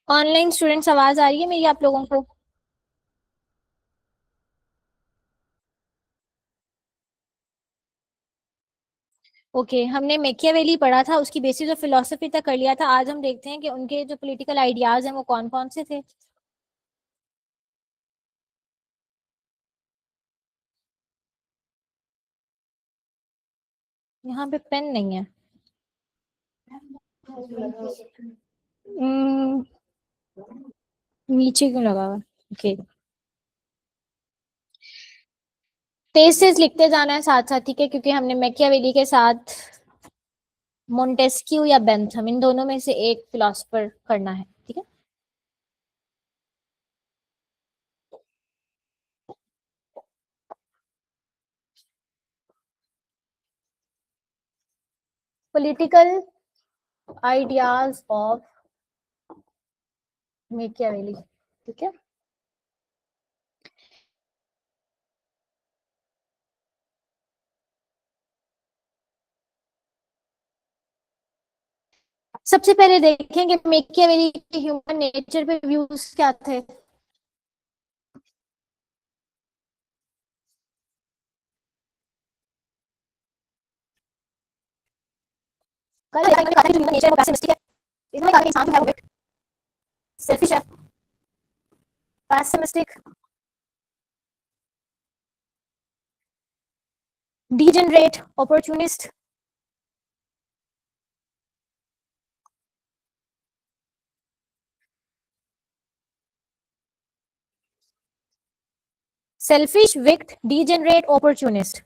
Online students, आवाज आ रही है मेरी आप लोगों को? ओके, हमने मैकियावेली पढ़ा था, उसकी बेसिस ऑफ फिलोसफी तक कर लिया था। आज हम देखते हैं कि उनके जो पॉलिटिकल आइडियाज हैं वो कौन कौन से थे। यहाँ पे पेन नहीं है। हम्म, नीचे क्यों लगा हुआ? ओके, तेज तेज लिखते जाना है साथ साथ, ठीक है? क्योंकि हमने मैकियावेली के साथ मोंटेस्क्यू या बेंथम, इन दोनों में से एक फिलोसफर करना है, ठीक है? पॉलिटिकल आइडियाज ऑफ मैकियावेली, ठीक है? सबसे पहले देखें कि मैकियावेली के ह्यूमन नेचर पे व्यूज क्या थे। कल मैंने कहा था कि ह्यूमन नेचर है वो पैसिमिस्टिक है। इसमें कहा कि इंसान जो है वो सेल्फिश है, pessimistic, degenerate, opportunist, selfish, विक्ट, degenerate, opportunist.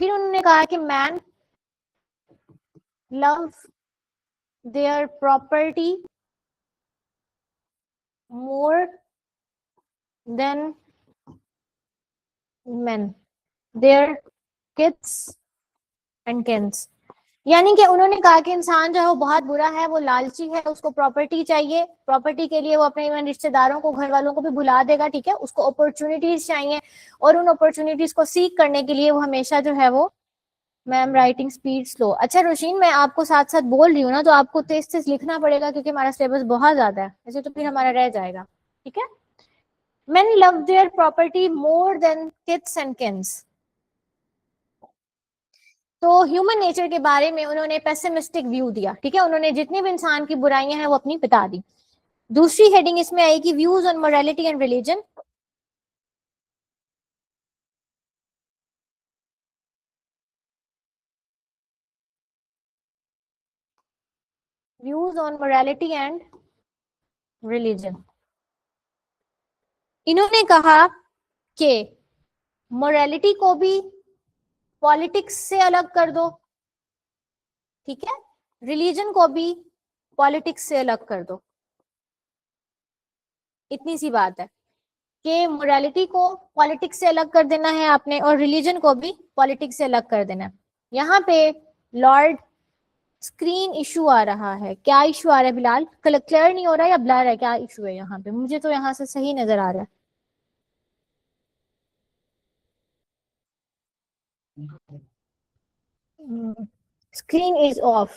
फिर उन्होंने कहा कि man love their property more than men, their kids and kins। यानी कि उन्होंने कहा कि इंसान जो है वो बहुत बुरा है, वो लालची है, उसको प्रॉपर्टी चाहिए, प्रॉपर्टी के लिए वो अपने इवन रिश्तेदारों को, घर वालों को भी भुला देगा, ठीक है? उसको अपॉर्चुनिटीज चाहिए, और उन अपॉर्चुनिटीज को सीख करने के लिए वो हमेशा जो है वो, मैम राइटिंग स्पीड स्लो। अच्छा रोशीन, मैं आपको साथ साथ बोल रही हूँ ना, तो आपको तेज तेज लिखना पड़ेगा क्योंकि हमारा सिलेबस बहुत ज्यादा है, ऐसे तो फिर हमारा रह जाएगा, ठीक है? Men love their property more than kith and kins। तो ह्यूमन नेचर के बारे में उन्होंने पेसिमिस्टिक व्यू दिया, ठीक है? उन्होंने जितनी भी इंसान की बुराइयां हैं वो अपनी बता दी। दूसरी हेडिंग इसमें आएगी views on morality and religion. Views on morality and religion. इन्होंने कहा कि मोरालिटी को भी पॉलिटिक्स से अलग कर दो, ठीक है? रिलीजन को भी पॉलिटिक्स से अलग कर दो। इतनी सी बात है कि मोरालिटी को पॉलिटिक्स से अलग कर देना है आपने, और रिलीजन को भी पॉलिटिक्स से अलग कर देना है। यहाँ पे लॉर्ड, स्क्रीन इशू आ रहा है, क्या इशू आ रहा है बिलाल? क्लियर नहीं हो रहा है या ब्लर है? क्या इशू है यहाँ पे? मुझे तो यहाँ से सही नजर आ रहा है। स्क्रीन इज ऑफ,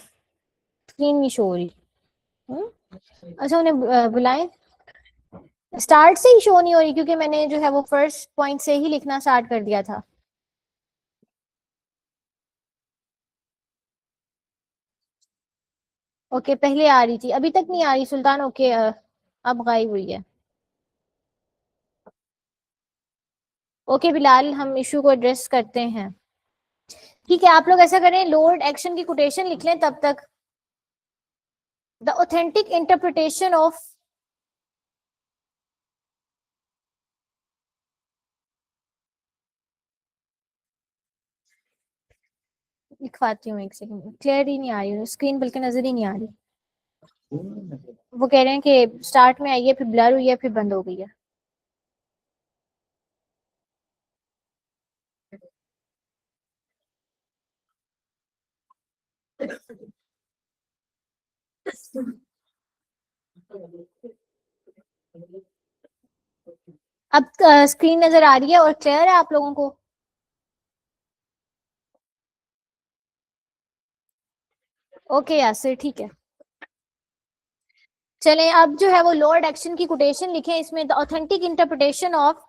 स्क्रीन नहीं शो हो रही। हम्म? अच्छा, उन्हें बुलाएं। स्टार्ट से ही शो नहीं हो रही क्योंकि मैंने जो है वो फर्स्ट पॉइंट से ही लिखना स्टार्ट कर दिया था। ओके, पहले आ रही थी, अभी तक नहीं आ रही सुल्तान। ओके, अब गायब हुई है। ओके बिलाल, हम इशू को एड्रेस करते हैं। ठीक है, आप लोग ऐसा करें, लोड एक्शन की कोटेशन लिख लें तब तक। द ऑथेंटिक इंटरप्रिटेशन ऑफ, लिखवाती हूँ, एक सेकंड, क्लियर ही नहीं आ रही स्क्रीन, बल्कि नजर ही नहीं आ रही। वो कह रहे हैं कि स्टार्ट में आई है, फिर ब्लर हुई है, फिर बंद हो गई है। अब स्क्रीन नजर आ रही है और क्लियर है आप लोगों को? ओके यासिर, ठीक है। चले अब जो है वो लॉर्ड एक्शन की कोटेशन लिखे, इसमें the authentic interpretation of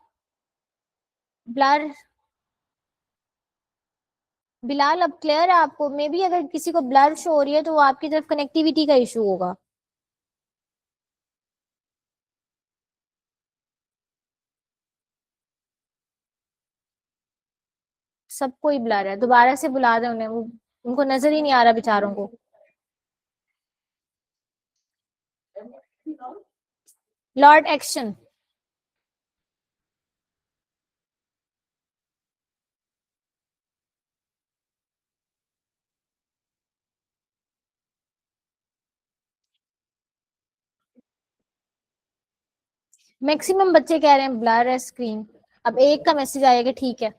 blur. Bilal अब क्लियर है आपको? मे बी अगर किसी को ब्लर शो हो रही है तो वो आपकी तरफ कनेक्टिविटी का इशू होगा। सबको ही ब्लर है, दोबारा से बुला दे उन्हें, वो उनको नजर ही नहीं आ रहा बेचारों को। Lord action. मैक्सिमम बच्चे कह रहे हैं ब्लर है स्क्रीन। अब एक का मैसेज आएगा, ठीक है।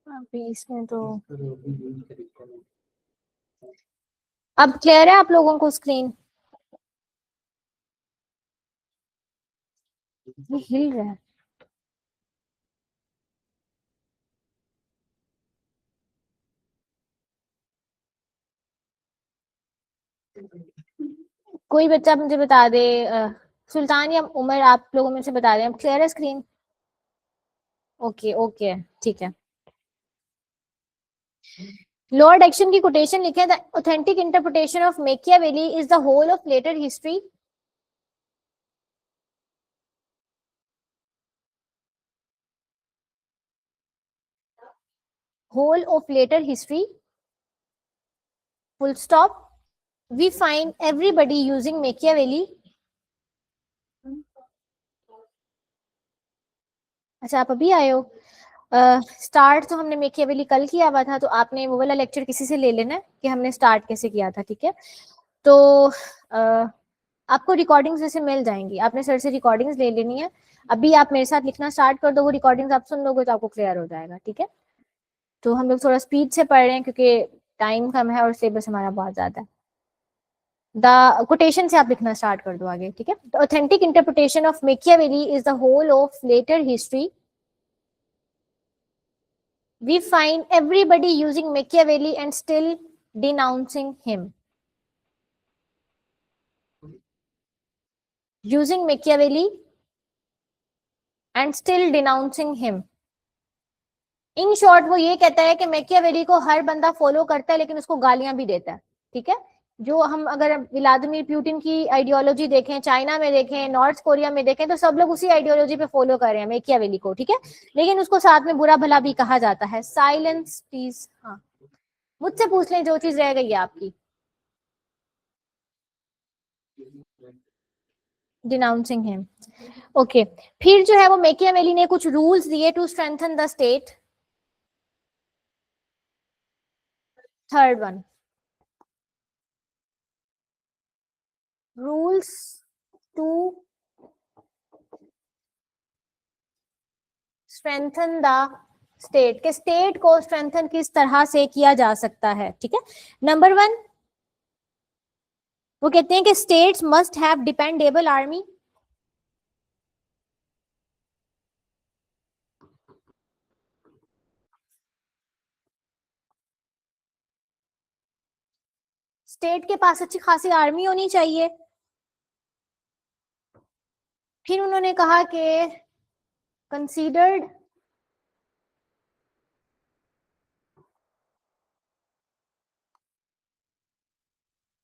अभी इसमें तो अब क्लियर है आप लोगों को स्क्रीन? ये हिल रहा है। कोई बच्चा मुझे बता दे, सुल्तान या उमर, आप लोगों में से बता दें, अब क्लियर है स्क्रीन? ओके ओके, ठीक है। लॉर्ड एक्शन की कोटेशन लिखे, the authentic interpretation of Machiavelli is the whole of later history. Whole of later history, full stop. We find everybody using Machiavelli. अच्छा आप अभी आए हो? स्टार्ट तो हमने मेकियावेली कल किया हुआ था, तो आपने वो वाला लेक्चर किसी से ले लेना है कि हमने स्टार्ट कैसे किया था, ठीक है? तो आपको रिकॉर्डिंग्स जैसे मिल जाएंगी, आपने सर से रिकॉर्डिंग्स ले लेनी है। अभी आप मेरे साथ लिखना स्टार्ट कर दो, वो रिकॉर्डिंग्स आप सुन लोगे तो आपको क्लियर हो जाएगा, ठीक है? तो हम लोग थोड़ा स्पीड से पढ़ रहे हैं क्योंकि टाइम कम है और सिलेबस हमारा बहुत ज्यादा है। द कोटेशन से आप लिखना स्टार्ट कर दो आगे, ठीक है? The authentic interpretation of Machiavelli is the whole of later history. We find everybody using Machiavelli and still denouncing him. Using Machiavelli and still denouncing him. In short वो ये कहता है कि मैकियावेली को हर बंदा फॉलो करता है लेकिन उसको गालियां भी देता है, ठीक है? जो हम अगर व्लादिमीर पुतिन की आइडियोलॉजी देखें, चाइना में देखें, नॉर्थ कोरिया में देखें, तो सब लोग उसी आइडियोलॉजी पे फॉलो कर रहे हैं मैकियावेली को, ठीक है? लेकिन उसको साथ में बुरा भला भी कहा जाता है। Silence please. हाँ, मुझसे पूछ लें जो चीज रह गई है आपकी। Denouncing him, okay. फिर जो है वो मैकियावेली ने कुछ रूल्स दिए to strengthen the state. Third one, rules to strengthen the state, के स्टेट को स्ट्रेंथन किस तरह से किया जा सकता है, ठीक है? नंबर वन, वो कहते हैं कि states must have dependable army. State के पास अच्छी खासी आर्मी होनी चाहिए। फिर उन्होंने कहा कि considered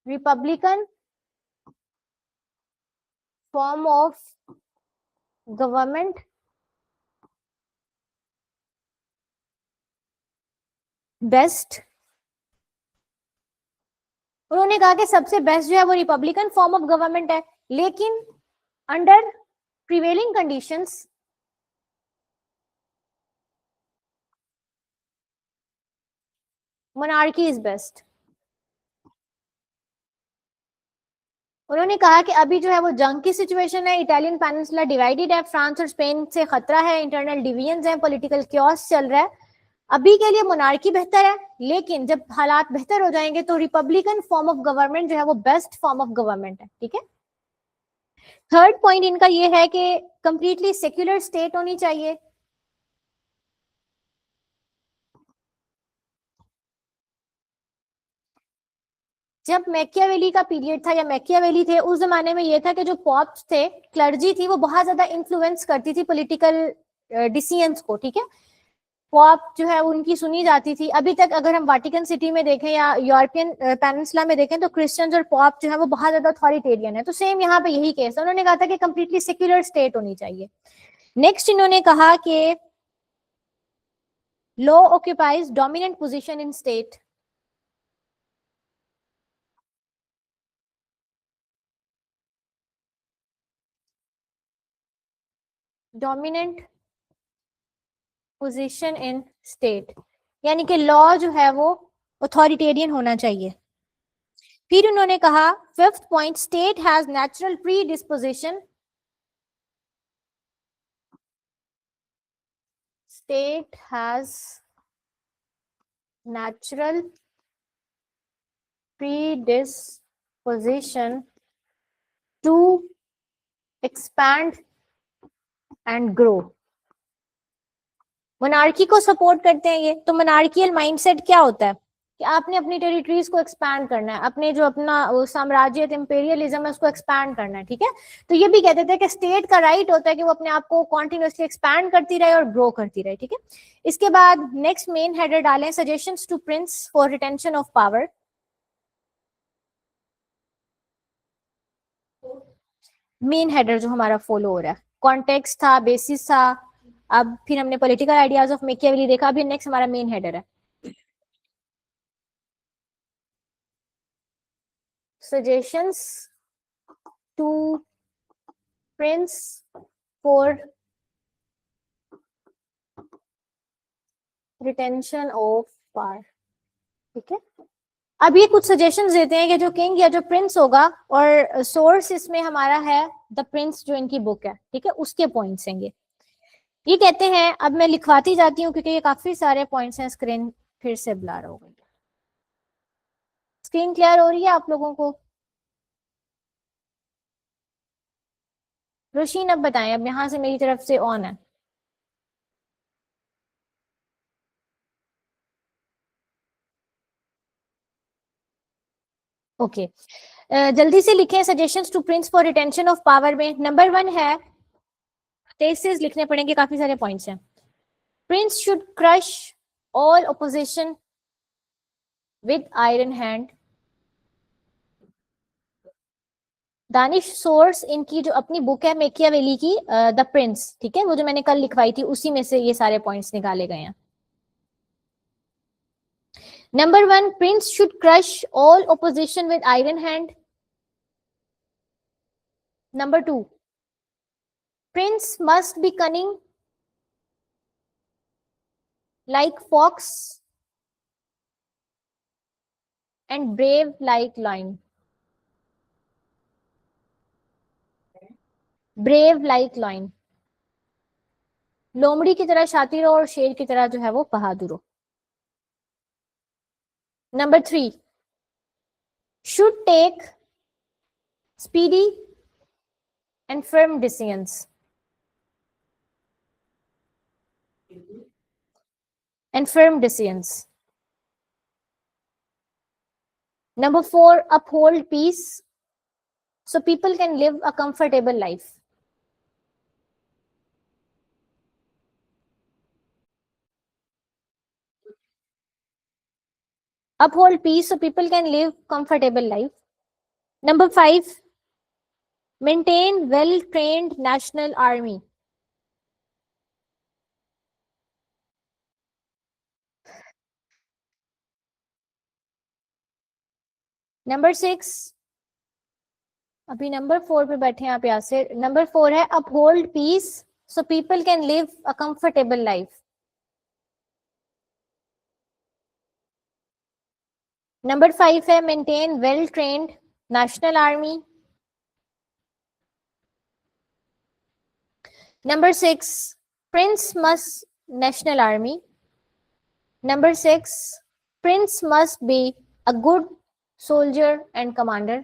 Republican form of government best. उन्होंने कहा कि सबसे बेस्ट जो है वो रिपब्लिकन फॉर्म ऑफ गवर्नमेंट है, लेकिन under prevailing conditions monarchy is best. उन्होंने कहा कि अभी जो है वो जंग की सिचुएशन है, इटालियन पेनिनसुला डिवाइडेड है, फ्रांस और स्पेन से खतरा है, इंटरनल डिवीजन है, पॉलिटिकल क्योस चल रहा है। अभी के लिए मोनार्की बेहतर है, लेकिन जब हालात बेहतर हो जाएंगे तो रिपब्लिकन फॉर्म ऑफ गवर्नमेंट जो है वो बेस्ट फॉर्म ऑफ गवर्नमेंट है। ठीक है। थर्ड पॉइंट इनका ये है कि कंप्लीटली सेक्युलर स्टेट होनी चाहिए। जब मैकियावेली का पीरियड था या मैकियावेली थे, उस जमाने में ये था कि जो पॉप्स थे, क्लर्जी थी, वो बहुत ज्यादा इन्फ्लुएंस करती थी पॉलिटिकल डिसीजंस को। ठीक है। पॉप जो है उनकी सुनी जाती थी। अभी तक अगर हम वाटिकन सिटी में देखें या यूरोपियन पेनिनसुला में देखें तो क्रिश्चियंस और पॉप जो है वो बहुत ज्यादा अथॉरिटेरियन है। तो सेम यहाँ पे यही केस है। उन्होंने कहा था कि कंप्लीटली सेक्युलर स्टेट होनी चाहिए। नेक्स्ट इन्होंने कहा कि law occupies dominant position in state. Dominant position in state यानी कि लॉ जो है वो अथॉरिटेरियन होना चाहिए। फिर उन्होंने कहा fifth point, state has natural pre disposition. State has natural predisposition to expand and grow। Monarchy को सपोर्ट करते हैं ये। तो मोनार्कियल माइंडसेट क्या होता है कि आपने अपनी टेरिटरीज को एक्सपैंड करना है, अपने जो अपना साम्राज्य इंपेरियलिज्म है उसको एक्सपैंड करना है। ठीक है। तो ये भी कहते थे कि स्टेट का राइट होता है कि वो अपने आप को कॉन्टिन्यूसली एक्सपैंड करती रहे और ग्रो करती रहे। ठीक है। इसके बाद नेक्स्ट मेन हेडर डालें, suggestions to prince for retention of power. Main header जो हमारा फॉलो हो रहा है, कॉन्टेक्स्ट था, बेसिस था, अब फिर हमने पॉलिटिकल आइडियाज ऑफ मैकियावेली देखा, अभी नेक्स्ट हमारा मेन हेडर है suggestions to prince for retention of power. ठीक है। अब ये कुछ सजेशंस देते हैं कि जो किंग या जो प्रिंस होगा, और सोर्स इसमें हमारा है द प्रिंस जो इनकी बुक है। ठीक है। उसके पॉइंट्स हैं ये कहते हैं। अब मैं लिखवाती जाती हूँ क्योंकि ये काफी सारे पॉइंट्स हैं। स्क्रीन फिर से ब्लर हो गई। स्क्रीन क्लियर हो रही है आप लोगों को? रोशीन अब बताएं, अब यहाँ से मेरी तरफ से ऑन है। ओके। जल्दी से लिखें suggestions to prince for retention of power में। नंबर 1 है, तेज तेज लिखने पड़ेंगे, काफी सारे पॉइंट्स हैं। Prince should crush all opposition with iron hand. Danish source इनकी जो अपनी बुक है मेकियावेली की, द प्रिंस, ठीक है, वो जो मैंने कल लिखवाई थी उसी में से ये सारे पॉइंट्स निकाले गए हैं। Number 1, Prince should crush all opposition with iron hand. Number 2, prince must be cunning like fox and brave like lion। brave like lion, लोमड़ी की तरह शातिर हो और शेर की तरह जो है वो बहादुर हो। Number 3, should take speedy and firm decisions and firm decisions। Number 4, uphold peace so people can live a comfortable life। uphold peace so people can live comfortable life। Number 5, maintain well trained national army। Number 6, अभी number 4 पे बैठे हैं आप यहाँ से। Number 4 है uphold peace so people can live a comfortable life. Number 5 है maintain well trained national army. Number 6, Prince must National Army. Number 6, Prince must be a good soldier and commander.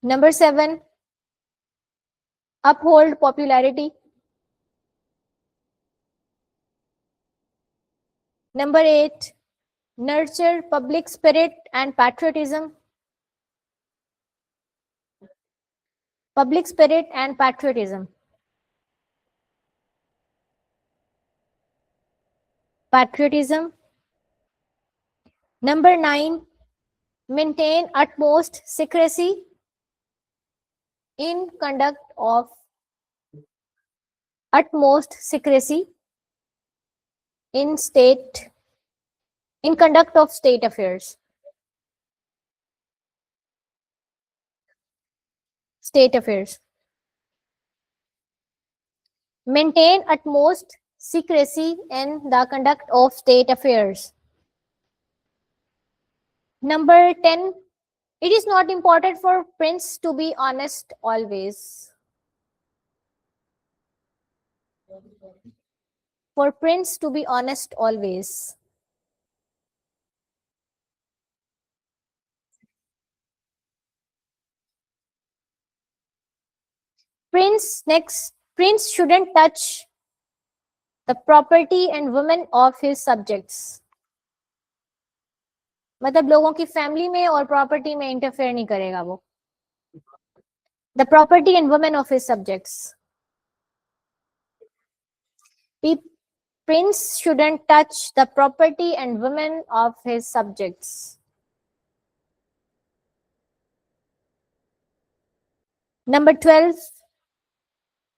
Number 7, uphold popularity. Number 8, nurture public spirit and patriotism. Public spirit and patriotism. Patriotism. Number 9, maintain utmost secrecy in conduct of utmost secrecy in conduct of state affairs. State affairs. Maintain utmost secrecy in the conduct of state affairs. Number 10, it is not important for prince to be honest always. For prince to be honest always. Prince shouldn't touch the property and women of his subjects. मतलब लोगों की family में और property में interfere नहीं करेगा वो. The property and women of his subjects. Prince shouldn't touch the property and women of his subjects. Number 12,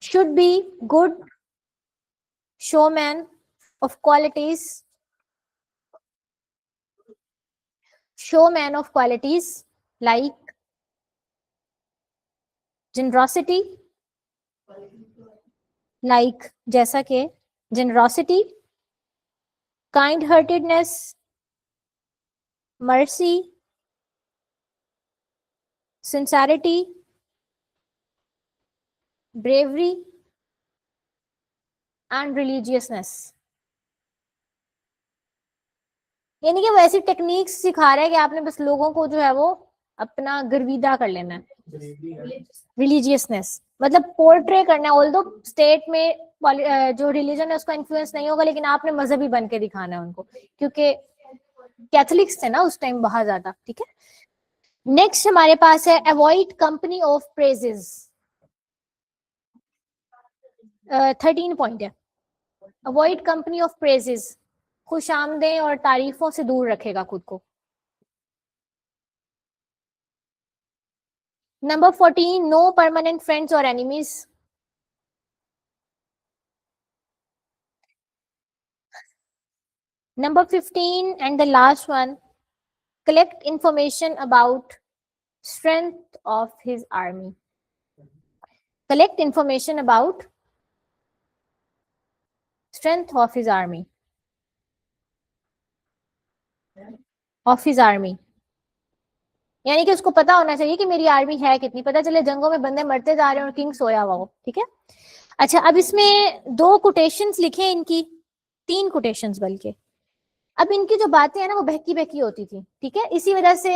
should be good showman of qualities. Showman of qualities like generosity, like जैसा के generosity, kind-heartedness, mercy, sincerity, bravery and religiousness. यानी कि वो ऐसी techniques सिखा रहा है कि आपने बस लोगों को जो है वो अपना गर्विदा कर लेना है. रिलीजियसनेस मतलब पोर्ट्रे करना है. ऑल्दो स्टेट में जो रिलीजन है उसका इन्फ्लुएंस नहीं होगा, लेकिन आपने मजहबी बन के दिखाना है उनको, क्योंकि कैथोलिक्स थे ना उस टाइम बहुत ज्यादा. ठीक है. नेक्स्ट हमारे पास है avoid company of praises. 13 point है. अवॉइड कंपनी ऑफ प्रेजेस, खुशामदें और तारीफों से दूर रखेगा खुद को. Number 14, no permanent friends or enemies. Number 15 and the last one, collect information about strength of his army. Collect information about strength of his army. Of his army. यानी कि उसको पता होना चाहिए कि मेरी आर्मी है कितनी. पता चले जंगों में बंदे मरते जा रहे हैं और किंग सोया हुआ हो. ठीक है. अच्छा, अब इसमें 2 कोटेशंस लिखे, इनकी 3 कोटेशंस बल्कि. अब इनकी जो बातें हैं ना वो बहकी बहकी होती थी. ठीक है. इसी वजह से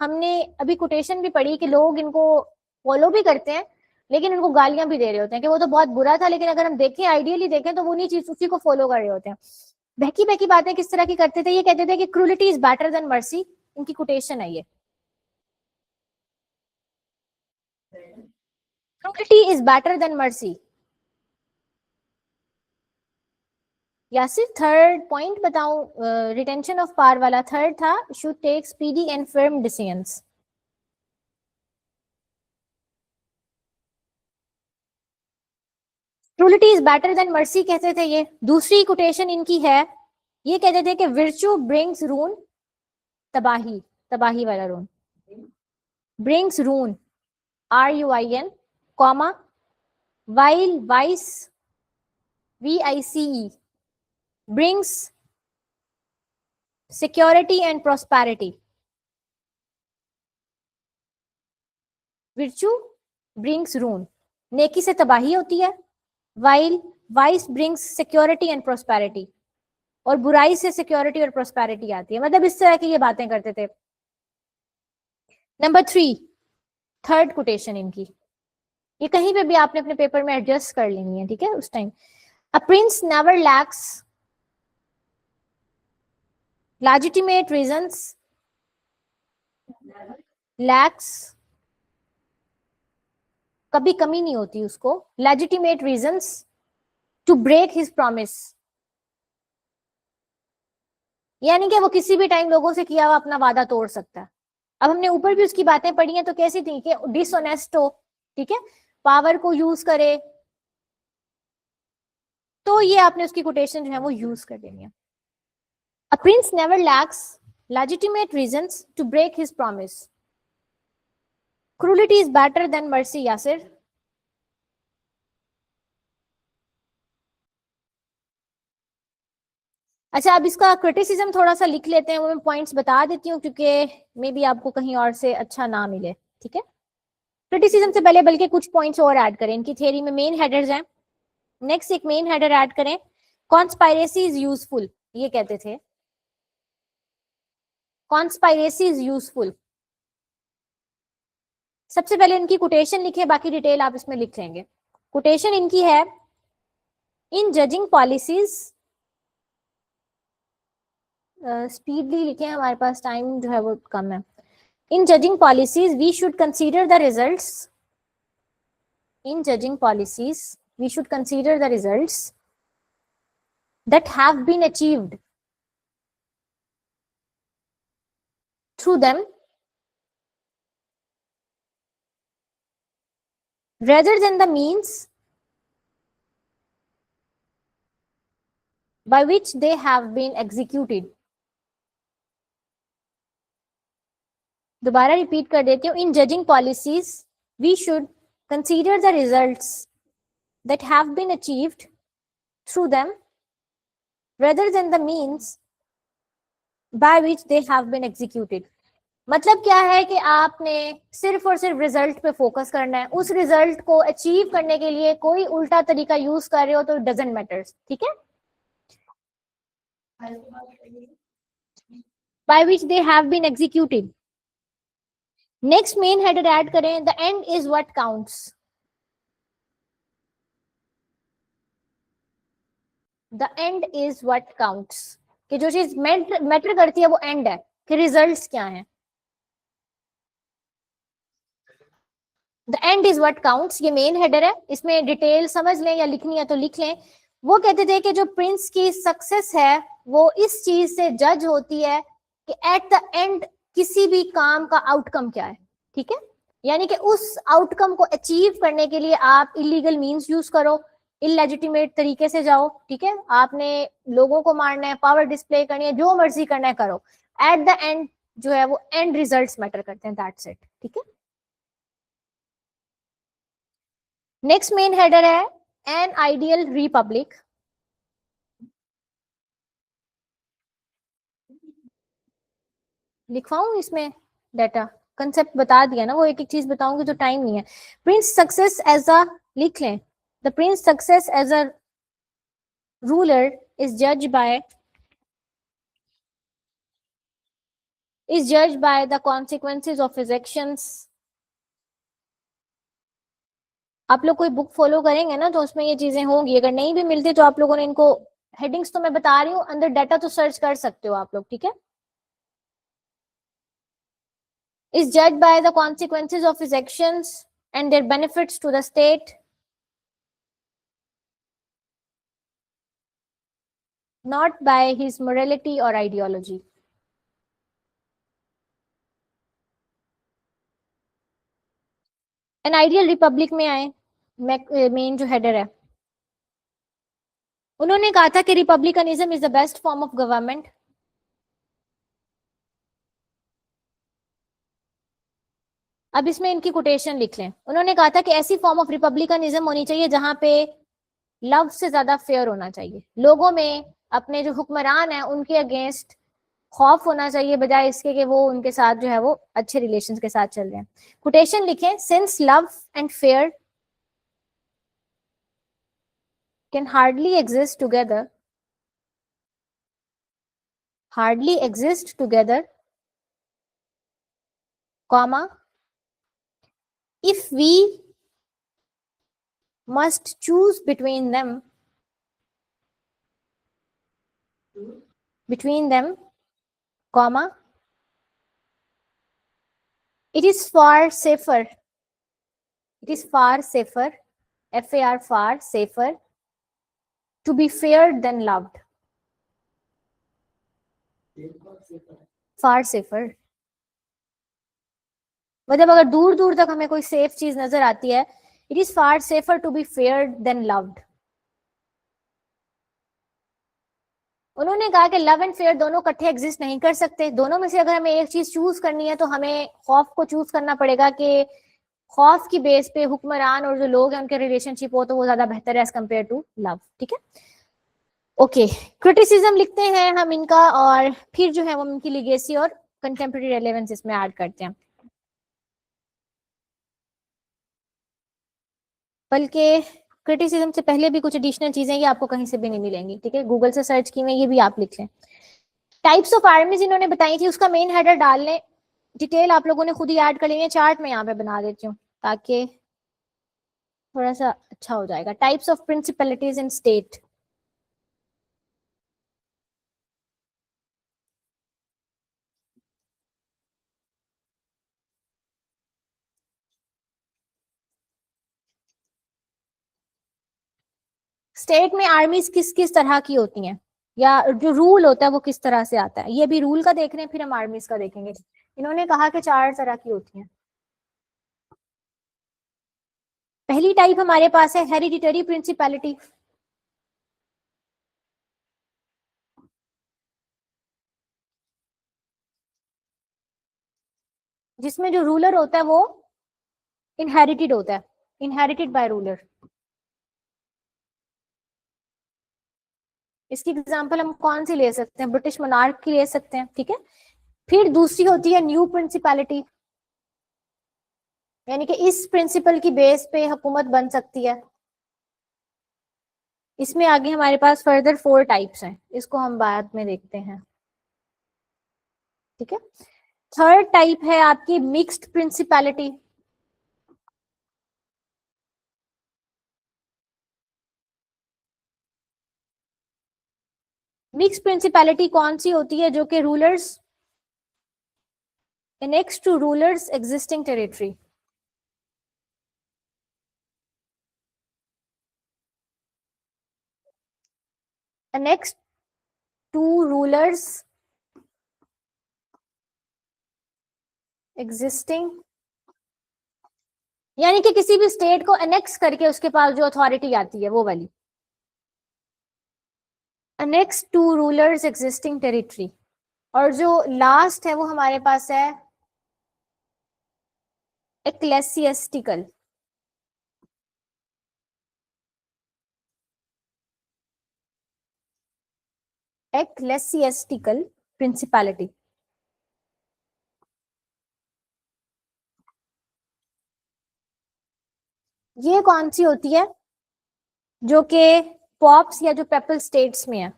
हमने अभी कोटेशन भी पढ़ी कि लोग इनको फॉलो भी करते हैं लेकिन इनको गालियां भी दे रहे होते हैं कि वो तो बहुत बुरा था, लेकिन अगर हम देखें आइडियली देखें तो वो नहीं चीज उसी को फॉलो कर रहे होते हैं. बहकी बहकी बातें किस तरह की करते थे? ये कहते थे कि cruelty is better than mercy. इनकी कोटेशन है ये. Cruelty is better than mercy. Yasir third point बताऊं, रिटेंशन ऑफ पावर वाला थर्ड था, should take speedy and firm decisions. Cruelty is better than mercy कहते थे ये. दूसरी कोटेशन इनकी है, ये कहते थे कि विर्चू ब्रिंग्स रून, तबाही, तबाही वाला ruin, brings ruin RUIN, comma, while vice VICE brings security and prosperity. virtue brings ruin, नेकी से तबाही होती है, while vice brings security and prosperity, और बुराई से सिक्योरिटी और प्रोस्पेरिटी आती है। मतलब इस तरह की ये बातें करते थे। नंबर 3, थर्ड कोटेशन इनकी, ये कहीं पे भी आपने अपने पेपर में एडजस्ट कर लेनी है, ठीक है उस time. A prince never lakhs legitimate reasons, lacks, कभी कमी नहीं होती उसको, legitimate reasons to break his promise, यानी कि वो किसी भी टाइम लोगों से किया हुआ अपना वादा तोड़ सकता है। अब हमने ऊपर भी उसकी बातें पढ़ी हैं, तो कैसी थी कि डिसऑनेस्ट हो, ठीक है, पावर को यूज करे, तो ये आपने उसकी कोटेशन जो है वो यूज कर देनी है। A prince never lacks legitimate reasons to break his promise. Cruelty is better than mercy, Yasir. अच्छा, अब इसका क्रिटिसिज्म थोड़ा सा लिख लेते हैं, वो मैं पॉइंट्स बता देती हूँ क्योंकि मे बी आपको कहीं और से अच्छा ना मिले, ठीक है। क्रिटिसिज्म से पहले बल्कि कुछ पॉइंट्स और ऐड करें। इनकी थ्योरी में मेन हेडर्स हैं, नेक्स्ट एक मेन हेडर ऐड करें, कॉन्स्पायरेसी इज यूजफुल, ये कहते थे, कॉन्स्पायरेसी इज यूजफुल। सबसे पहले इनकी कोटेशन लिखे, बाकी डिटेल आप इसमें लिख लेंगे। कोटेशन इनकी है, इन जजिंग पॉलिसीज, स्पीडली लिखे, हमारे पास टाइम जो है वो कम है। In judging policies we should consider the results, in judging policies we should consider the results that have been achieved through them rather than the means by which they have been executed. दोबारा repeat कर देती हूँ, in judging policies we should consider the results that have been achieved through them rather than the means by which they have been executed. मतलब क्या है कि आपने सिर्फ और सिर्फ रिजल्ट पे फोकस करना है, उस रिजल्ट को अचीव करने के लिए कोई उल्टा तरीका यूज कर रहे हो तो डजंट मैटर्स, ठीक है। by which they have been executed. Next main header add करें, the end is what counts, the end is what counts, कि जो चीज मैटर करती है वो एंड है, कि रिजल्ट्स क्या हैं। The end is what counts, ये मेन हेडर है, इसमें डिटेल समझ लें या लिखनी है तो लिख लें। वो कहते थे कि जो प्रिंस की सक्सेस है वो इस चीज से जज होती है कि एट द एंड किसी भी काम का आउटकम क्या है, ठीक है। यानी कि उस आउटकम को अचीव करने के लिए आप इलीगल मींस यूज करो, इलेजिटिमेट तरीके से जाओ, ठीक है, आपने लोगों को मारना है, पावर डिस्प्ले करनी है, जो मर्जी करना है करो, एट द एंड जो है वो एंड रिजल्ट्स मैटर करते हैं, दैट्स इट, ठीक है। नेक्स्ट मेन हेडर है, एन आइडियल रिपब्लिक। लिखवाऊं इसमें डाटा, कंसेप्ट बता दिया ना, वो एक एक चीज बताऊंगी तो टाइम नहीं है। प्रिंस सक्सेस एज अ, लिख लें, the prince success as a ruler is judged by the consequences of his actions. आप लोग कोई बुक फॉलो करेंगे ना तो उसमें ये चीजें होंगी, अगर नहीं भी मिलती तो आप लोगों ने इनको, हेडिंग्स तो मैं बता रही हूँ, अंदर डाटा तो सर्च कर सकते हो आप लोग, ठीक है। is judged by the consequences of his actions and their benefits to the state, not by his morality or ideology. An ideal Republic में आए, मेन जो हेडर है, उन्होंने कहा था कि republicanism is the best form of government. अब इसमें इनकी कोटेशन लिख लें, उन्होंने कहा था कि ऐसी फॉर्म ऑफ रिपब्लिकनिज्म होनी चाहिए जहां पे लव से ज्यादा फेयर होना चाहिए, लोगों में अपने जो हुक्मरान है उनके अगेंस्ट खौफ होना चाहिए बजाय इसके कि वो उनके साथ जो है वो अच्छे रिलेशंस के साथ चल रहे हैं। कोटेशन लिखें, since love and fair can hardly exist together, hardly exist together, comma, if we must choose between them, comma, it is far safer, FAR, far safer to be feared than loved, far safer। मतलब अगर दूर दूर तक हमें कोई safe चीज नजर आती है, it is far safer to be feared than loved. उन्होंने कहा कि लव एंड फेयर दोनों इकट्ठे एग्जिस्ट नहीं कर सकते, दोनों में से अगर हमें एक चीज चूज करनी है तो हमें खौफ को चूज करना पड़ेगा कि खौफ की बेस पे हुक्मरान और जो लोग हैं उनके रिलेशनशिप हो तो वो ज्यादा बेहतर है एज कम्पेयर टू लव। ठीक है, ओके। क्रिटिसिज्म लिखते हैं हम इनका, और फिर जो है वो इनकी लिगेसी और कंटेम्प्रेरी रेलेवेंस इसमें ऐड करते हैं। बल्कि क्रिटिसिज्म से पहले भी कुछ एडिशनल चीजें ये आपको कहीं से भी नहीं मिलेंगी, ठीक है, गूगल से सर्च की हुई, ये भी आप लिख लें। टाइप्स ऑफ आर्मीज इन्होंने बताई थी, उसका मेन हेडर डाल लें, डिटेल आप लोगों ने खुद ही ऐड कर लेनी है, चार्ट में यहाँ पे बना देती हूँ ताकि थोड़ा सा अच्छा हो जाएगा। Types of principalities in state, state में आर्मीज किस किस तरह की होती हैं, या जो रूल होता है वो किस तरह से आता है, ये भी रूल का देख रहे हैं, फिर हम आर्मीज का देखेंगे। इन्होंने कहा कि 4 तरह की होती हैं। पहली टाइप हमारे पास है हेरिडिटरी प्रिंसिपैलिटी, जिसमें जो रूलर होता है वो इनहेरिटेड होता है, इनहेरिटेड बाय रूलर। इसकी एग्जांपल हम कौन सी ले सकते हैं, ब्रिटिश मोनार्क की ले सकते हैं, ठीक है। फिर दूसरी होती है न्यू प्रिंसिपैलिटी, यानी कि इस प्रिंसिपल की बेस पे हुकूमत बन सकती है। इसमें आगे हमारे पास फर्दर 4 टाइप्स हैं, इसको हम बाद में देखते हैं, ठीक है। थर्ड टाइप है आपकी मिक्स्ड प्रिंसिपैलिटी, मिक्स्ड प्रिंसिपैलिटी कौन सी होती है, जो कि rulers annex to rulers existing territory, annex to rulers existing, यानी कि किसी भी स्टेट को एनेक्स करके उसके पास जो अथॉरिटी आती है वो वाली, annex to rulers existing territory. और जो लास्ट है वो हमारे पास है एक्लेसियस्टिकल, एक्लेसियस्टिकल प्रिंसिपैलिटी। ये कौन सी होती है, जो कि पॉप्स या जो पेपल स्टेट्स में है।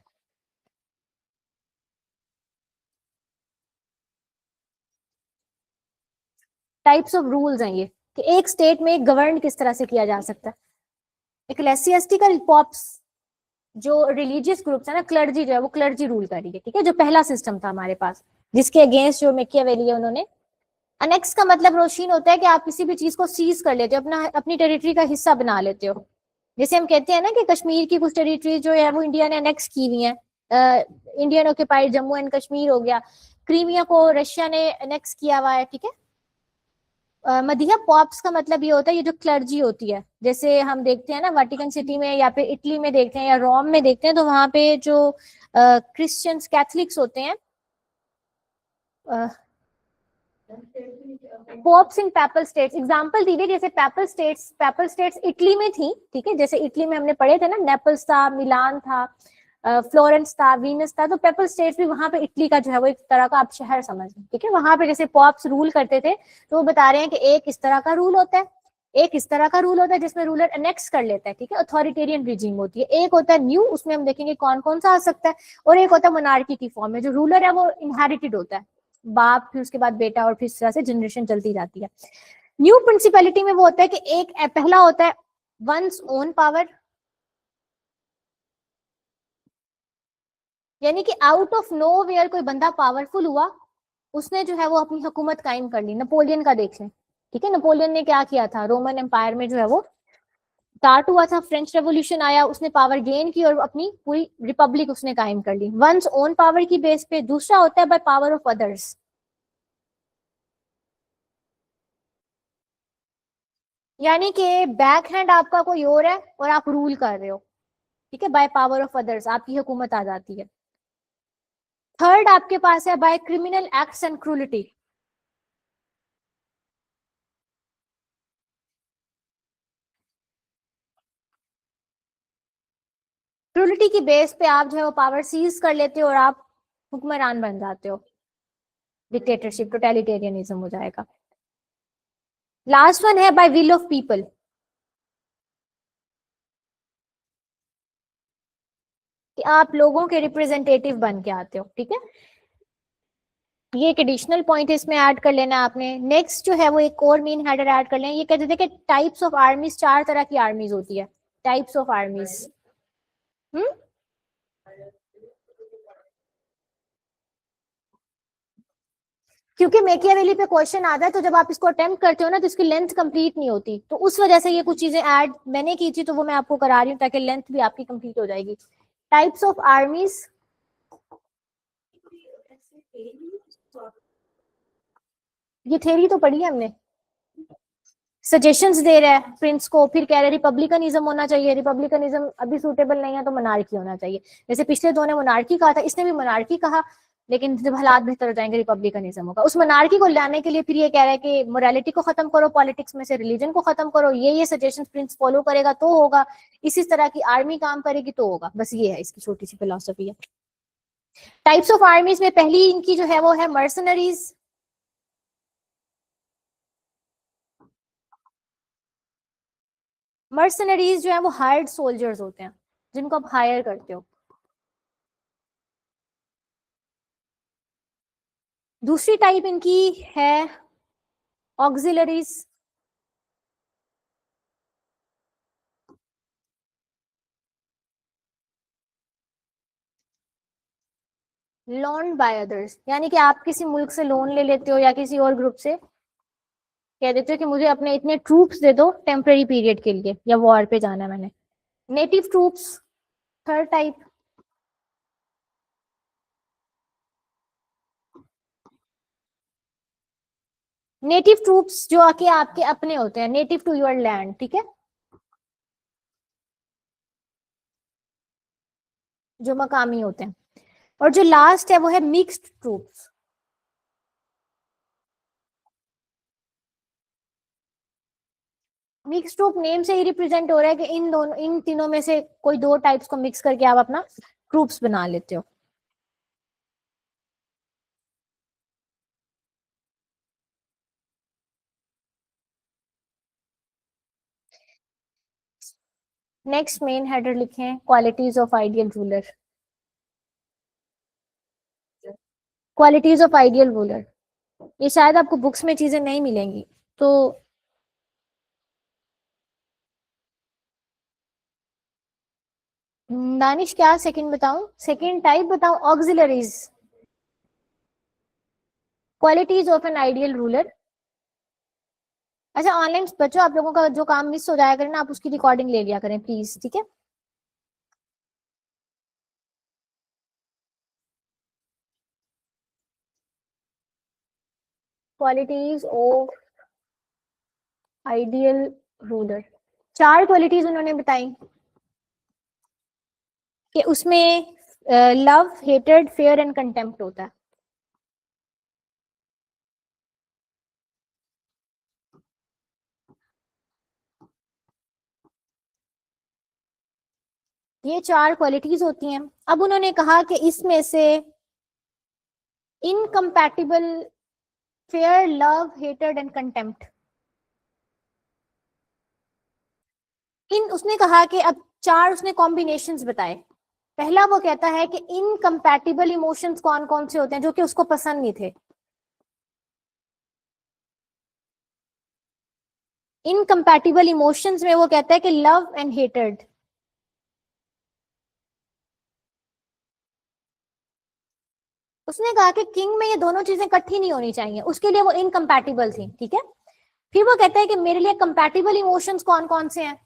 टाइप्स ऑफ रूल्स हैं ये, कि एक स्टेट में गवर्न किस तरह से किया जा सकता है। एक्लेसियस्टिकल पॉप्स जो रिलीजियस ग्रुप्स है ना, क्लर्जी जो है वो क्लर्जी रूल कर रही है, ठीक है, जो पहला सिस्टम था हमारे पास, जिसके अगेंस्ट जो मैकियावेली है उन्होंने। अनेक्स का मतलब रोशीन होता है कि आप किसी भी चीज को सीज कर लेते हो, अपनी टेरिटरी का हिस्सा बना लेते हो। जैसे हम कहते हैं ना कि कश्मीर की कुछ टेरिटरी जो है वो इंडिया ने अनेक्स की हुई है, Indian occupied Jammu and Kashmir हो गया, क्रीमिया को रशिया ने अनेक्स किया हुआ है, ठीक है। मधिया पॉप्स का मतलब ये होता है, ये जो क्लर्जी होती है, जैसे हम देखते हैं ना वाटिकन सिटी में या फिर इटली में देखते हैं या रोम में देखते हैं, तो वहां पे जो क्रिश्चियंस कैथलिक्स होते हैं, पॉप्स इन पेपल स्टेट्स, एग्जांपल दीजिए, जैसे पेपल स्टेट्स इटली में थी, ठीक है, जैसे इटली में हमने पढ़े थे ना, नेपल्स था, मिलान था, फ्लोरेंस था, वीनस था, तो पेपल स्टेट्स भी वहां पे इटली का जो है वो एक तरह का आप शहर समझ लें, ठीक है। वहां पे जैसे पॉप्स रूल करते थे, तो वो बता रहे हैं कि एक इस तरह का रूल होता है, एक इस तरह का रूल होता है जिसमें रूलर अनेक्स कर लेता है, ठीक है, अथॉरिटेरियन रिजीम होती है। एक होता है न्यू, उसमें हम देखेंगे कौन कौन सा आ सकता है, और एक होता है मोनार्की की फॉर्म में, जो रूलर है वो इनहेरिटेड होता है, बाप फिर उसके बाद बेटा, और फिर इस तरह से जनरेशन चलती जाती है। न्यू प्रिंसिपैलिटी में वो होता है कि एक पहला होता है वंस ओन पावर, यानी कि आउट ऑफ नो वेयर कोई बंदा पावरफुल हुआ, उसने जो है वो अपनी हुकूमत कायम कर ली। नेपोलियन का देख लें, ठीक है, नेपोलियन ने क्या किया था, रोमन एम्पायर में जो है वो स्टार्ट हुआ था, फ्रेंच रेवोल्यूशन आया, उसने पावर गेन की और अपनी पूरी रिपब्लिक उसने कायम कर ली, वंस ओन पावर की बेस पे। दूसरा होता है बाय पावर ऑफ अदर्स, यानी कि बैक हैंड आपका कोई और है और आप रूल कर रहे हो, ठीक है, बाय पावर ऑफ अदर्स आपकी हुकूमत आ जाती है। थर्ड आपके पास है by criminal acts and cruelty, cruelty की बेस पे आप जो है वो पावर सीज कर लेते हो और आप हुक्मरान बन जाते हो, डिक्टेटरशिप, टोटलिटेरियनिज्म हो जाएगा। लास्ट वन है बाय विल ऑफ पीपल, कि आप लोगों के रिप्रेजेंटेटिव बन के आते हो, ठीक है। ये एक एडिशनल पॉइंट इसमें ऐड कर लेना आपने। नेक्स्ट जो है वो एक और मेन हेडर ऐड कर लेना, ये कहते थे कि टाइप्स ऑफ आर्मीज, 4 तरह की आर्मीज होती है, टाइप्स ऑफ आर्मीज। हम्म, क्योंकि मेकियावेली पे क्वेश्चन आता है, तो जब आप इसको अटेम्प्ट करते हो ना, तो इसकी लेंथ कंप्लीट नहीं होती, तो उस वजह से ये कुछ चीजें ऐड मैंने की थी, तो वो मैं आपको करा रही हूँ ताकि लेंथ भी आपकी कंप्लीट हो जाएगी। टाइप्स ऑफ आर्मीज, ये थ्योरी तो पढ़ी है हमने। सजेशंस दे रहा है प्रिंस को, फिर कह रहे रिपब्लिकनिज्म होना चाहिए, रिपब्लिकनिज्म अभी सूटेबल नहीं है तो मोनार्की होना चाहिए। जैसे पिछले दो ने मोनार्की कहा था, इसने भी मोनार्की कहा, लेकिन जब हालात बेहतर हो जाएंगे रिपब्लिकनिज्म होगा। उस मोनार्की को लाने के लिए फिर ये कह रहा है कि मोरालिटी को खत्म करो, पॉलिटिक्स में से रिलीजन को खत्म करो, ये सजेशन प्रिंस फॉलो करेगा तो होगा, इसी तरह की आर्मी काम करेगी तो होगा। बस ये है इसकी छोटी सी फिलोसफी है। टाइप्स ऑफ आर्मीज में पहली इनकी जो है वो है मर्सनरीज। मर्सनरीज जो है वो हायर्ड सोल्जर्स होते हैं, जिनको आप हायर करते हो। दूसरी टाइप इनकी है ऑक्सिलरीज, लोन बाय अदर्स, यानी कि आप किसी मुल्क से लोन ले लेते हो या किसी और ग्रुप से कह देते हो कि मुझे अपने इतने ट्रूप्स दे दो टेम्पररी पीरियड के लिए, या वॉर पे जाना है मैंने। Native troops, third type. Native troops जो आके आपके अपने होते हैं, नेटिव टू योर लैंड, ठीक है, जो मकामी होते हैं। और जो लास्ट है वो है mixed troops. Mix troop name से ही रिप्रेजेंट हो रहा है कि इन दोनों, इन तीनों में से कोई दो टाइप्स को मिक्स करके आप अपना ट्रूप्स बना लेते हो। नेक्स्ट मेन हेडर लिखें qualities of ideal ruler. Qualities of ideal ruler, ये शायद आपको बुक्स में चीजें नहीं मिलेंगी, तो दानिश क्या सेकंड बताऊं, सेकंड टाइप बताऊं, auxiliaries, qualities of an ideal ruler. अच्छा ऑनलाइन बच्चों, आप लोगों का जो काम मिस हो जाया करे ना, आप उसकी रिकॉर्डिंग ले लिया करें प्लीज, ठीक है। Qualities of ideal ruler, 4 qualities उन्होंने बताई कि उसमें love, hated, fair and contempt होता है। ये 4 क्वालिटीज होती हैं। अब उन्होंने कहा कि इसमें से incompatible, fear, love, hated and contempt, इन उसने कहा कि अब 4 उसने कॉम्बिनेशंस बताए। पहला वो कहता है कि इनकम्पैटिबल इमोशंस कौन कौन से होते हैं जो कि उसको पसंद नहीं थे। इनकम्पैटिबल इमोशंस में वो कहता है कि लव एंड हेटेड। उसने कहा कि किंग में ये दोनों चीजें इकट्ठी नहीं होनी चाहिए, उसके लिए वो इनकम्पैटिबल थी, ठीक है। फिर वो कहता है कि मेरे लिए कंपैटिबल इमोशंस कौन कौन से हैं।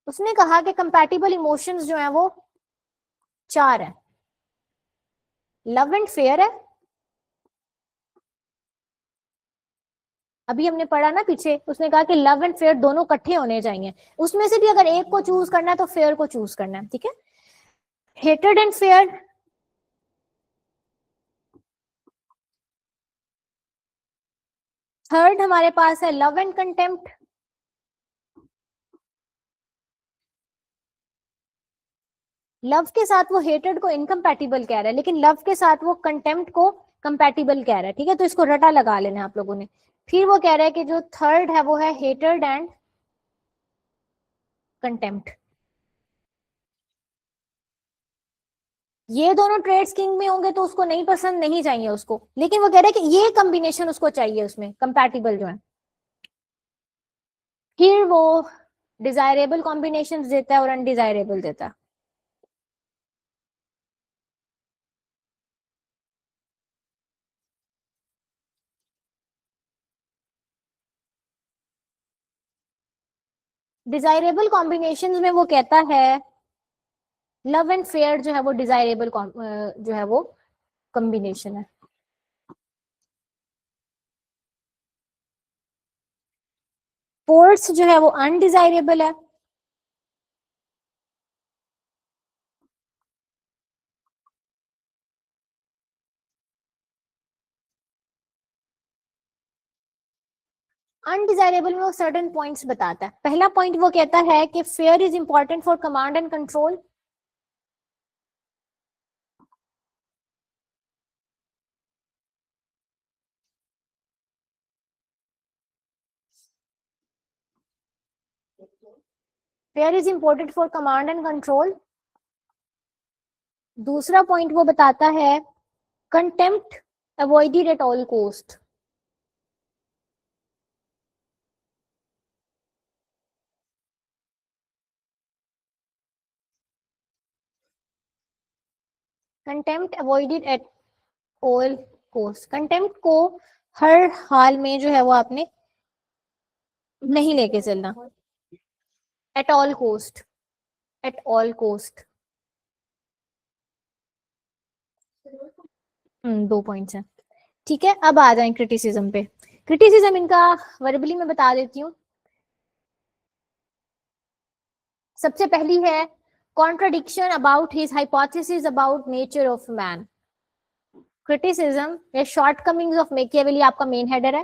उसने कहा कि कंपैटिबल इमोशंस जो है वो 4 है। लव एंड फेयर है, अभी हमने पढ़ा ना पीछे, उसने कहा कि लव एंड फेयर दोनों इकट्ठे होने चाहिए। उसमें से भी अगर एक को चूज करना है तो फेयर को चूज करना है, ठीक है। हेटेड एंड फेयर, थर्ड हमारे पास है लव एंड कंटेम्प्ट। लव के साथ वो हेटेड को इनकम्पैटिबल कह रहा है, लेकिन लव के साथ वो कंटेम्प्ट को कंपैटिबल कह रहा है, ठीक है। तो इसको रटा लगा लेना आप लोगों ने। फिर वो कह रहा है कि जो थर्ड है वो है हेटेड एंड कंटेम्प्ट। ये दोनों ट्रेड्स किंग में होंगे तो उसको नहीं पसंद, नहीं चाहिए उसको, लेकिन वो कह रहा है कि ये कॉम्बिनेशन उसको चाहिए उसमें, कंपैटिबल जो है। फिर वो डिजायरेबल कॉम्बिनेशन देता है और अनडिजायरेबल देता है। डिजायरेबल कॉम्बिनेशन में वो कहता है लव एंड फेयर जो है वो डिजायरेबल जो है वो कॉम्बिनेशन है। फोर्स जो है वो अनडिजायरेबल है। अनडिजायरेबल में वो सर्टेन पॉइंट्स बताता है। पहला पॉइंट वो कहता है कि fair is important for command and control. Fair is important for command and control. दूसरा पॉइंट वो बताता है contempt avoided at all cost. Contempt avoided at all cost, contempt को हर हाल में जो है वो आपने नहीं लेके चलना। At all cost, at all cost. 2 points हैं, ठीक है। अब आ जाए क्रिटिसिज्म पे। क्रिटिसिज्म इनका वर्बली में बता देती हूँ। सबसे पहली है contradiction about his hypothesis about nature of man. Criticism या शॉर्ट कमिंग्स ऑफ मेकियावेली आपका मेन हेडर है,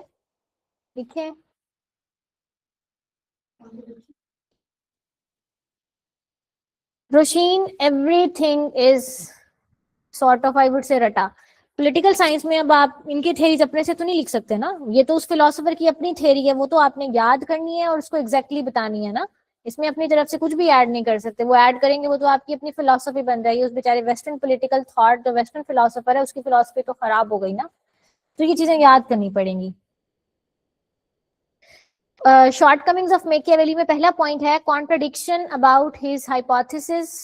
ठीक है। रोशीन everything is sort of, I would say, रटा। पॉलिटिकल साइंस में अब आप इनकी थेरीज अपने से तो नहीं लिख सकते ना, ये तो उस फिलोसोफर की अपनी थेरी है, वो तो आपने याद करनी है और उसको एग्जैक्टली बतानी है ना। इसमें अपनी तरफ से कुछ भी ऐड नहीं कर सकते, वो ऐड करेंगे वो तो आपकी अपनी फिलोसफी बन जाएगी। उस बेचारे वेस्टर्न पॉलिटिकल थॉट, जो वेस्टर्न फिलोसोफर है उसकी फिलोसफी तो खराब हो गई ना, तो ये चीजें याद करनी पड़ेंगी। शॉर्ट कमिंग्स ऑफ मेकियावेली में पहला पॉइंट है contradiction about his hypothesis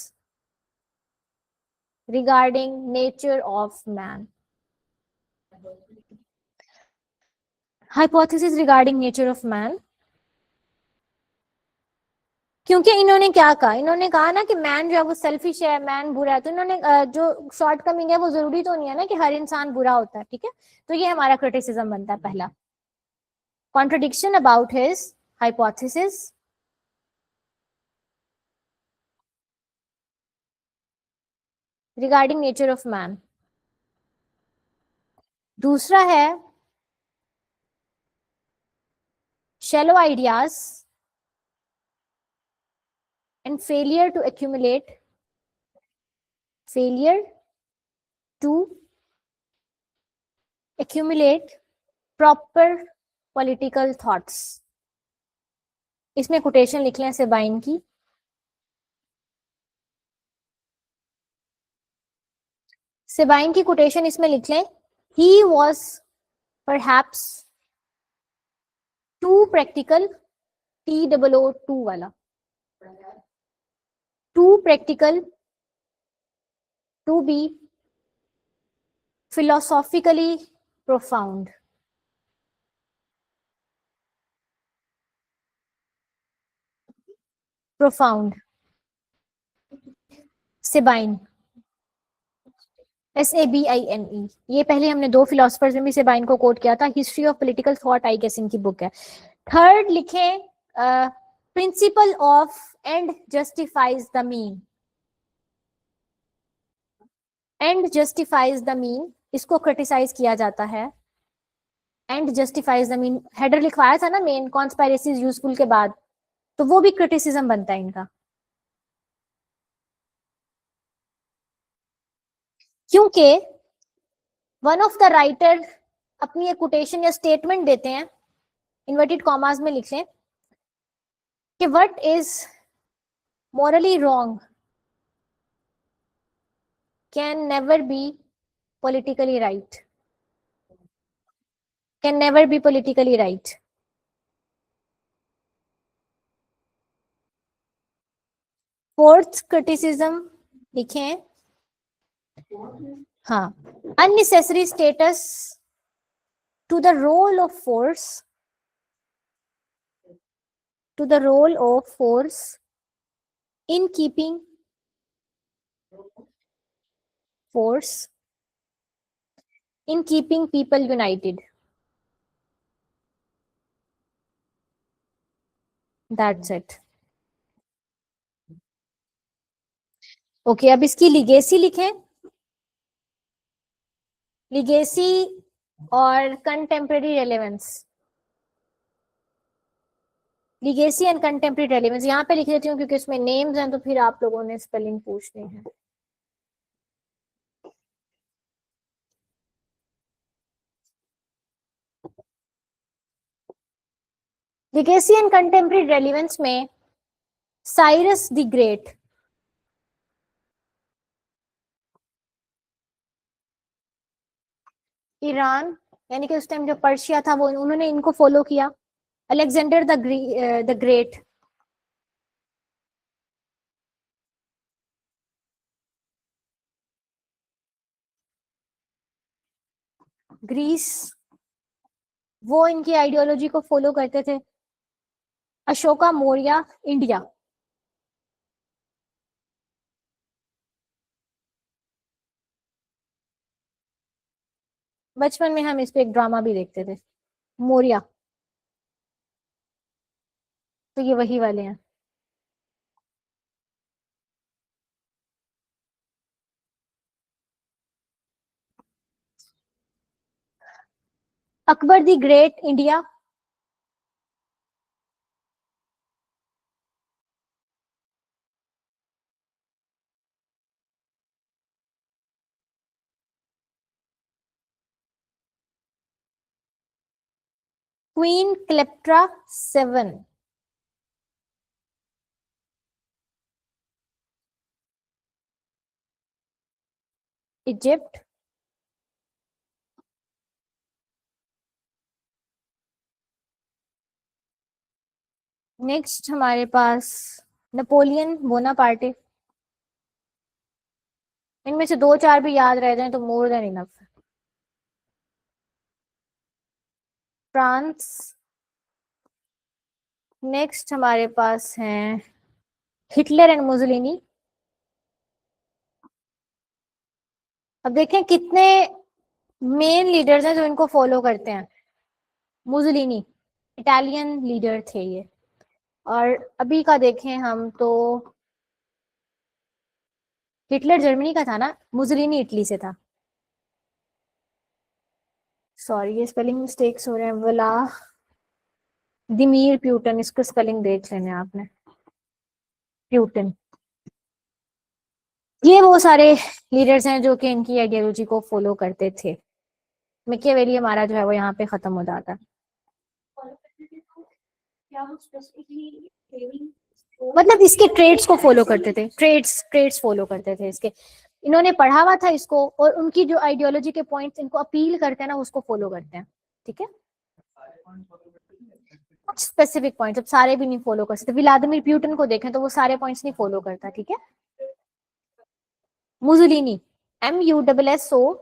regarding nature of man. Hypothesis regarding nature of man, क्योंकि इन्होंने क्या कहा, इन्होंने कहा ना कि मैन जो है वो सेल्फिश है, मैन बुरा है। तो इन्होंने जो शॉर्ट कमिंग है वो जरूरी तो नहीं है ना कि हर इंसान बुरा होता है, ठीक है। तो ये हमारा क्रिटिसिज्म बनता है पहला, contradiction about his hypothesis regarding nature of man. दूसरा है shallow ideas and failure to accumulate proper political thoughts. इसमें कोटेशन लिख लें सेबाइन की. सेबाइन की कोटेशन इसमें लिख लें. He was perhaps too practical, TOO वाला, too practical to be philosophically profound. Sabine, SABINE. ये पहले हमने दो फिलोसफर्स में भी सेबाइन को कोट किया था. History of political thought I guess इनकी बुक है. थर्ड लिखें principle of end justifies the mean. End justifies the mean, इसको क्रिटिसाइज किया जाता है. End justifies the mean header लिखवाया था ना मेन कॉन्स्पायरेसीज यूजफुल के बाद, तो वो भी क्रिटिसिज्म बनता है इनका. क्योंकि वन ऑफ द राइटर अपनी एक कोटेशन या स्टेटमेंट देते हैं, इन्वर्टेड कॉमास में लिख लें कि what is morally wrong can never be politically right. Can never be politically right. Fourth criticism लिखें. हाँ, unnecessary status to the role of force, in keeping people united. That's it. Okay, अब इसकी legacy लिखें. Legacy और contemporary relevance. Legacy and contemporary relevance यहाँ पे लिख देती हूँ क्योंकि इसमें नेम्स हैं, तो फिर आप लोगों ने स्पेलिंग पूछनी है. लिगेसी एंड कंटेम्प्रेरी रेलेवेंस में साइरस द ग्रेट, ईरान यानी कि उस टाइम जो पर्शिया था वो उन्होंने इनको फॉलो किया. अलेक्जेंडर द ग्रेट, ग्रीस, वो इनकी आइडियोलॉजी को फॉलो करते थे. अशोका मौर्य, इंडिया. बचपन में हम इस पे एक ड्रामा भी देखते थे, मौर्य. तो ये वही वाले हैं. Akbar the great, India. Queen Cleopatra 7, Egypt. Next हमारे पास नेपोलियन बोनापार्टे. इनमें से दो चार भी याद रह जाएं तो more than enough. France. Next हमारे पास हैं हिटलर एंड मुसोलिनी. अब देखें कितने मेन लीडर्स हैं जो इनको फॉलो करते हैं. मुसोलिनी इटालियन लीडर थे ये. और अभी का देखें हम तो हिटलर जर्मनी का था ना, मुसोलिनी इटली से था. सॉरी ये स्पेलिंग मिस्टेक्स हो रहे हैं. दिमीर प्यूटन, इसको स्पेलिंग देख लेना आपने, प्यूटन। ये वो सारे लीडर्स हैं जो कि इनकी आइडियोलॉजी को फॉलो करते थे। मैकियावेली हमारा जो है वो यहाँ पे खत्म हो जाता है। मतलब इसके ट्रेड्स को फॉलो करते थे, ट्रेड्स फॉलो करते थे इसके। इन्होंने पढ़ा हुआ था इसको, और उनकी जो आइडियोलॉजी के पॉइंट्स इनको अपील करते हैं ना, उसको फॉलो करते हैं। ठीक है, कुछ स्पेसिफिक पॉइंट्स, अब सारे भी नहीं फॉलो कर सकते। व्लादिमीर पुतिन को देखें तो वो सारे पॉइंट्स नहीं फॉलो करता। ठीक है, मुसोलिनी, MUSSOLINI।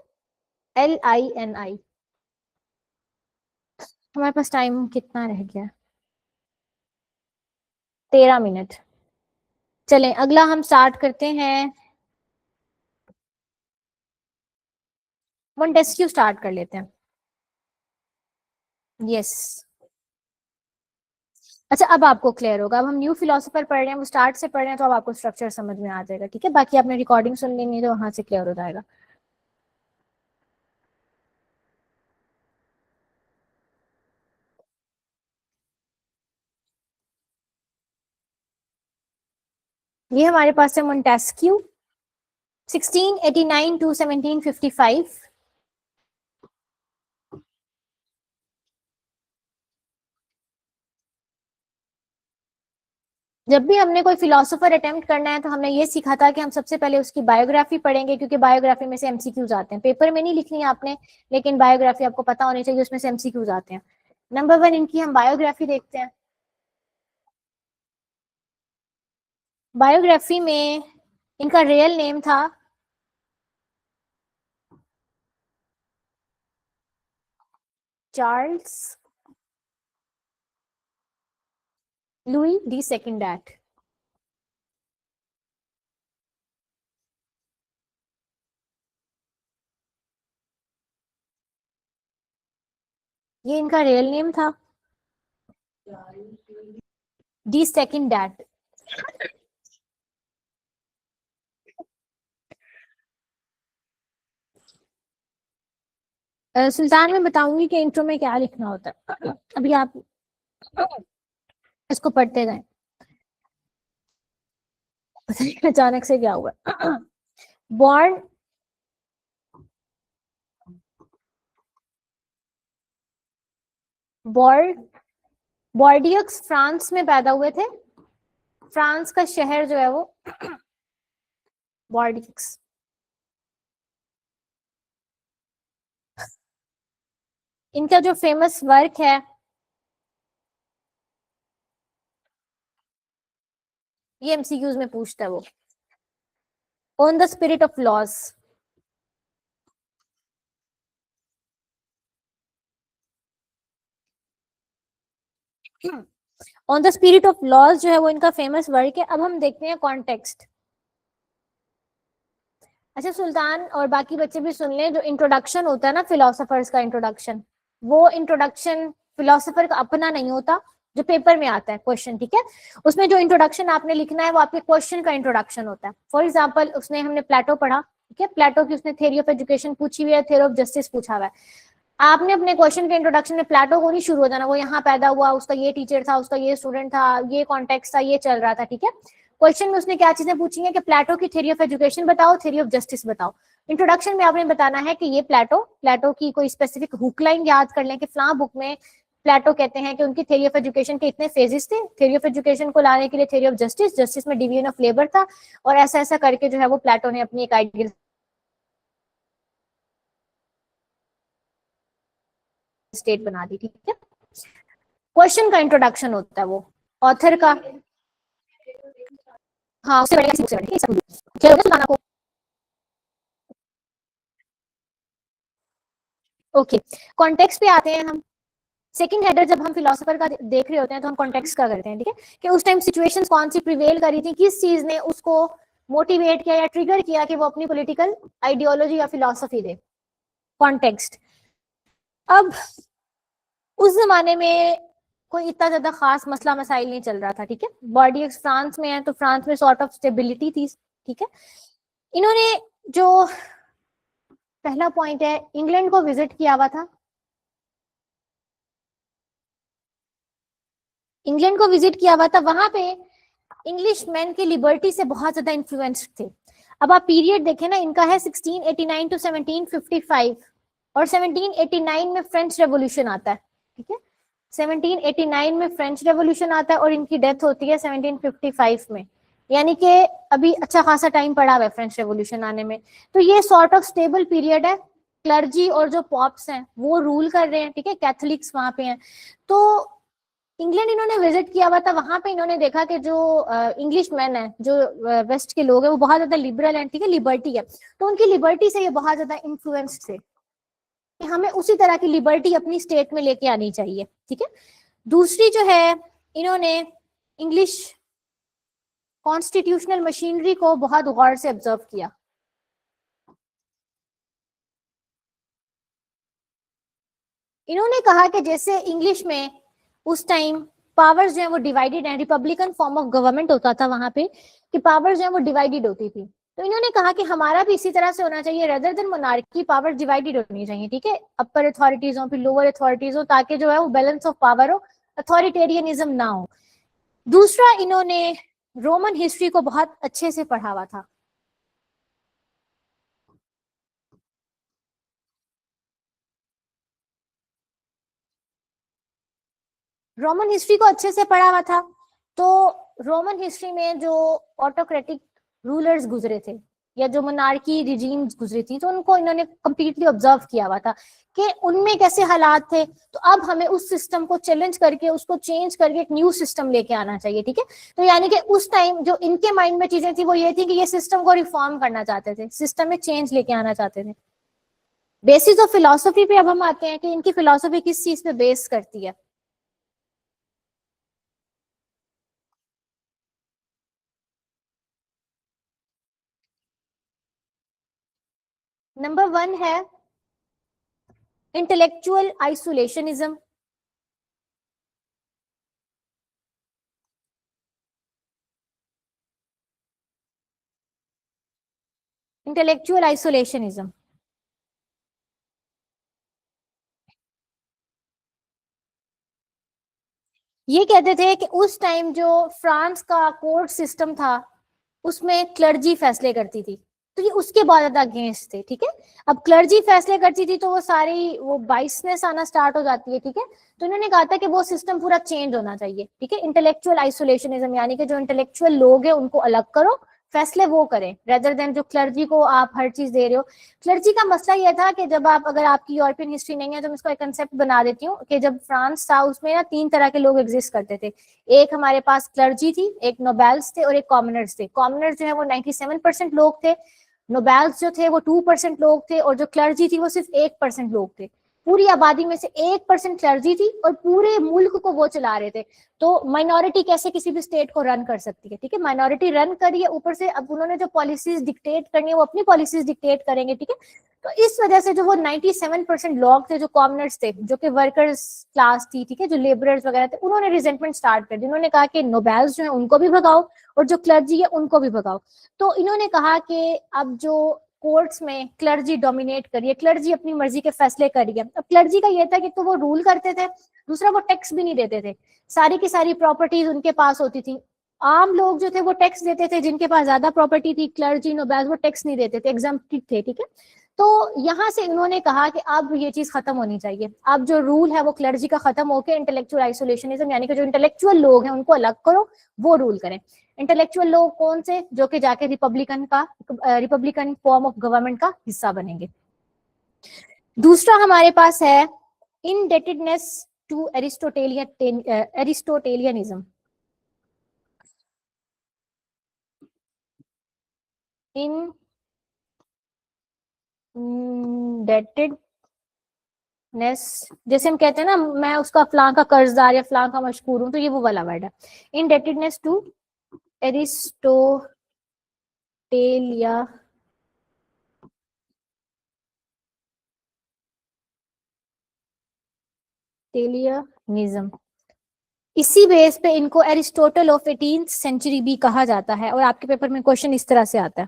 हमारे पास टाइम कितना रह गया? 13 मिनट। चलें अगला हम स्टार्ट करते हैं, मोंटेस्क्यू स्टार्ट कर लेते हैं। यस, अच्छा अब आपको क्लियर होगा। अब हम न्यू फिलोसोफर पढ़ रहे हैं, वो स्टार्ट से पढ़ रहे हैं, तो अब आपको स्ट्रक्चर समझ में आ जाएगा। ठीक है, बाकी आपने रिकॉर्डिंग सुन लेनी है तो वहां से क्लियर हो जाएगा। ये हमारे पास है मोंटेस्क्यू, 1689 टू 1755। जब भी हमने कोई फिलोसोफर अटेम्प्ट करना है तो हमने ये सीखा था कि हम सबसे पहले उसकी बायोग्राफी पढ़ेंगे, क्योंकि बायोग्राफी में से एमसीक्यूज आते हैं। पेपर में नहीं लिखनी है आपने, लेकिन बायोग्राफी आपको पता होनी चाहिए, उसमें से एमसीक्यूज आते हैं। नंबर 1 इनकी हम बायोग्राफी देखते हैं। बायोग्राफी में इनका रियल नेम था चार्ल्स लुई डी सेकेंडैट। ये इनका रियल नेम था, डी सेकेंडैट। सुल्तान में बताऊंगी कि इंट्रो में क्या लिखना होता है, अभी आप इसको पढ़ते जाएं। पता नहीं अचानक से क्या हुआ। बॉर्न बॉर्ड बॉर्डियक्स फ्रांस में पैदा हुए थे। फ्रांस का शहर जो है वो बॉर्डियक्स। इनका जो फेमस वर्क है, ये एमसीक्यूज में पूछता है वो, on the spirit of laws. On the spirit of laws जो है वो इनका फेमस वर्क है। अब हम देखते हैं कॉन्टेक्स्ट। अच्छा सुल्तान और बाकी बच्चे भी सुन लें, जो इंट्रोडक्शन होता है ना फिलोसोफर्स का इंट्रोडक्शन, वो इंट्रोडक्शन फिलोसोफर का अपना नहीं होता, जो पेपर में आता है क्वेश्चन। ठीक है, उसमें जो इंट्रोडक्शन आपने लिखना है वो आपके क्वेश्चन का इंट्रोडक्शन होता है। फॉर एग्जाम्पल उसने हमने प्लेटो पढ़ा, ठीक है, प्लेटो की उसने थ्योरी ऑफ एजुकेशन पूछी हुई है, थ्योरी ऑफ जस्टिस पूछा हुआ है। आपने अपने क्वेश्चन के इंट्रोडक्शन में प्लेटो को नहीं शुरू हो जाना, वो यहाँ पैदा हुआ, उसका ये टीचर था, उसका ये स्टूडेंट था, ये कॉन्टेक्स्ट था, ये चल रहा था। ठीक है, क्वेश्चन में उसने क्या चीजें पूछी है कि प्लेटो की थ्योरी ऑफ एजुकेशन बताओ, थ्योरी ऑफ जस्टिस बताओ। इंट्रोडक्शन में आपने बताना है कि ये प्लेटो की कोई स्पेसिफिक हुक लाइन याद कर लें कि फलां बुक में प्लेटो कहते हैं कि उनकी थ्योरी ऑफ एजुकेशन के इतने फेजेस थे, थ्योरी ऑफ एजुकेशन को लाने के लिए थ्योरी ऑफ जस्टिस, जस्टिस में डिवीजन ऑफ लेबर था, और ऐसा ऐसा करके जो है वो प्लेटो ने अपनी एक आइडियल स्टेट बना दी। ठीक है, क्वेश्चन का इंट्रोडक्शन होता है वो ऑथर का। हाँ उससे बढ़िया बुक से बढ़िया सब क्या होगा सुनाना को। ओके, कॉन्टेक्स्ट पे आते हैं हम। सेकंड हेडर जब हम फिलोसोफर का देख रहे होते हैं तो हम कॉन्टेक्स्ट का करते हैं। ठीक है, कि उस टाइम सिचुएशंस कौन सी प्रिवेल करी थी, किस चीज ने उसको मोटिवेट किया या ट्रिगर किया कि वो अपनी पॉलिटिकल आइडियोलॉजी या फिलोसफी दे। कॉन्टेक्स्ट। अब उस जमाने में कोई इतना ज्यादा खास मसला मसाइल नहीं चल रहा था। ठीक है, बॉडी फ्रांस में है तो फ्रांस में सॉर्ट ऑफ स्टेबिलिटी थी। ठीक है, इन्होंने जो पहला पॉइंट है, इंग्लैंड को विजिट किया हुआ था। इंग्लैंड को विजिट किया हुआ था, वहां पे इंग्लिश मैन की लिबर्टी से बहुत ज्यादा इन्फ्लुएंस्ड थे। अब आप पीरियड देखें ना, इनका है 1689 टू 1755, और 1789 में फ्रेंच रेवोल्यूशन आता है, ठीक है, 1789 में फ्रेंच रेवोल्यूशन आता है और इनकी डेथ होती है 1755 में, यानी कि अभी अच्छा खासा टाइम पड़ा हुआ है फ्रेंच रेवोल्यूशन आने में। तो ये सॉर्ट ऑफ स्टेबल पीरियड है, क्लर्जी और जो पॉप्स हैं वो रूल कर रहे हैं, ठीक है, कैथोलिक्स वहां पे हैं। तो इंग्लैंड इन्होंने विजिट किया हुआ था, वहां पे इन्होंने देखा कि जो इंग्लिश मैन है, जो वेस्ट के लोग हैं, वो बहुत ज्यादा लिबरल हैं, ठीक है, लिबर्टी है, तो उनकी लिबर्टी से ये बहुत ज्यादा इन्फ्लुएंस्ड थे कि हमें उसी तरह की लिबर्टी अपनी स्टेट में लेके आनी चाहिए, ठीक है। दूसरी जो है, इन्होंने इंग्लिश कॉन्स्टिट्यूशनल मशीनरी को बहुत गौर से ऑब्जर्व किया। इन्होंने कहा कि जैसे इंग्लिश में उस टाइम पावर्स जो है वो डिवाइडेड है, रिपब्लिकन फॉर्म ऑफ गवर्नमेंट होता था वहां पे, कि पावर्स जो है वो डिवाइडेड होती थी, तो इन्होंने कहा कि हमारा भी इसी तरह से होना चाहिए, rather than monarchy power divided होनी चाहिए, ठीक है, अपर अथॉरिटीज हो फिर लोअर अथॉरिटीज हो, ताकि जो है वो बैलेंस ऑफ पावर हो, अथॉरिटेरियनिज्म ना हो। दूसरा, इन्होंने रोमन हिस्ट्री को बहुत अच्छे से पढ़ा हुआ था। रोमन हिस्ट्री को अच्छे से पढ़ा हुआ था, तो रोमन हिस्ट्री में जो ऑटोक्रेटिक रूलर्स गुजरे थे या जो मोनार्की रिजीम्स गुजरी थी, तो उनको इन्होंने कंप्लीटली ऑब्जर्व किया हुआ था कि उनमें कैसे हालात थे। तो अब हमें उस सिस्टम को चैलेंज करके, उसको चेंज करके एक न्यू सिस्टम लेके आना चाहिए, ठीक है। तो यानी कि उस टाइम जो इनके माइंड में चीजें थी वो ये थी कि ये सिस्टम को रिफॉर्म करना चाहते थे, सिस्टम में चेंज लेके आना चाहते थे। बेसिस ऑफ फिलोसफी पे अब हम आते हैं कि इनकी फिलोसफी किस चीज पे बेस करती है। नंबर 1 है इंटेलेक्चुअल आइसोलेशनिज्म। इंटेलेक्चुअल आइसोलेशनिज्म ये कहते थे कि उस टाइम जो फ्रांस का कोर्ट सिस्टम था उसमें क्लर्जी फैसले करती थी, तो ये उसके बहुत ज्यादा अगेंस्ट थे, ठीक है। अब क्लर्जी फैसले करती थी तो वो सारी वो बाइसनेस आना स्टार्ट हो जाती है, ठीक है। तो इन्होंने कहा था कि वो सिस्टम पूरा चेंज होना चाहिए, ठीक है। इंटेलेक्चुअल आइसोलेशनिज्म यानी कि जो इंटेलेक्चुअल लोग हैं उनको अलग करो, फैसले वो करें, रेदर देन जो क्लर्जी को आप हर चीज दे रहे हो। क्लर्जी का मसला यह था कि जब आप, अगर आपकी यूरोपियन हिस्ट्री नहीं है तो मैं इसको एक कंसेप्ट बना देती हूँ कि जब फ्रांस था उसमें ना 3 तरह के लोग एग्जिस्ट करते थे। एक हमारे पास क्लर्जी थी, एक नोबेल्स थे और एक कॉमनर्स थे। कॉमनर्स जो है वो 97% लोग थे, नोबेल्स जो थे वो 2% लोग थे, और जो क्लर्जी थी वो सिर्फ 1% लोग थे। पूरी आबादी में से 1% क्लर्जी थी और पूरे मुल्क को वो चला रहे थे। तो माइनॉरिटी कैसे किसी भी स्टेट को रन कर सकती है, ठीक है, माइनॉरिटी रन करिए, ऊपर से अब उन्होंने जो पॉलिसीज डिक्टेट करनी है वो अपनी पॉलिसीज डिक्टेट करेंगे, ठीक है। तो इस वजह से जो वो 97% लोग थे जो कॉमनर्स थे, जो कि वर्कर्स क्लास थी, ठीक है, जो लेबरर्स वगैरह थे, उन्होंने रिजेंटमेंट स्टार्ट कर दी। उन्होंने कहा कि नोबेल्स जो है उनको भी भगाओ और जो क्लर्जी है उनको भी भगाओ। तो इन्होंने कहा कि अब जो कोर्ट्स में क्लर्जी डोमिनेट करिए, क्लर्जी अपनी मर्जी के फैसले करिए। अब क्लर्जी का ये था कि तो वो रूल करते थे, दूसरा वो टैक्स भी नहीं देते थे, सारी की सारी प्रॉपर्टीज उनके पास होती थी। आम लोग जो थे वो टैक्स देते थे, जिनके पास ज्यादा प्रॉपर्टी थी, क्लर्जी नोबेल्स वो टैक्स नहीं देते थे, एग्जम्प्टेड थे, ठीक है। तो यहाँ से इन्होंने कहा कि अब ये चीज खत्म होनी चाहिए, अब जो रूल है वो क्लर्जी का खत्म होकर इंटेलेक्चुअल आइसोलेशनिज्म यानी कि जो इंटेलेक्चुअल लोग हैं उनको अलग करो, वो रूल करें। इंटेलेक्चुअल लोग कौन से, जो कि जाके रिपब्लिकन फॉर्म ऑफ गवर्नमेंट का हिस्सा बनेंगे। दूसरा हमारे पास है इनडेटेडनेस टू एरिस्टोटेलियनिज्म। इनडेटेडनेस, जैसे हम कहते हैं ना, मैं उसका फलां का कर्जदार या फलां का मशकूर हूं, तो ये वो वाला वर्ड है, इनडेटेडनेस टू एरिस्टोटेलियनिज्म। इसी बेस पे इनको एरिस्टोटल ऑफ 18th सेंचुरी भी कहा जाता है, और आपके पेपर में क्वेश्चन इस तरह से आता है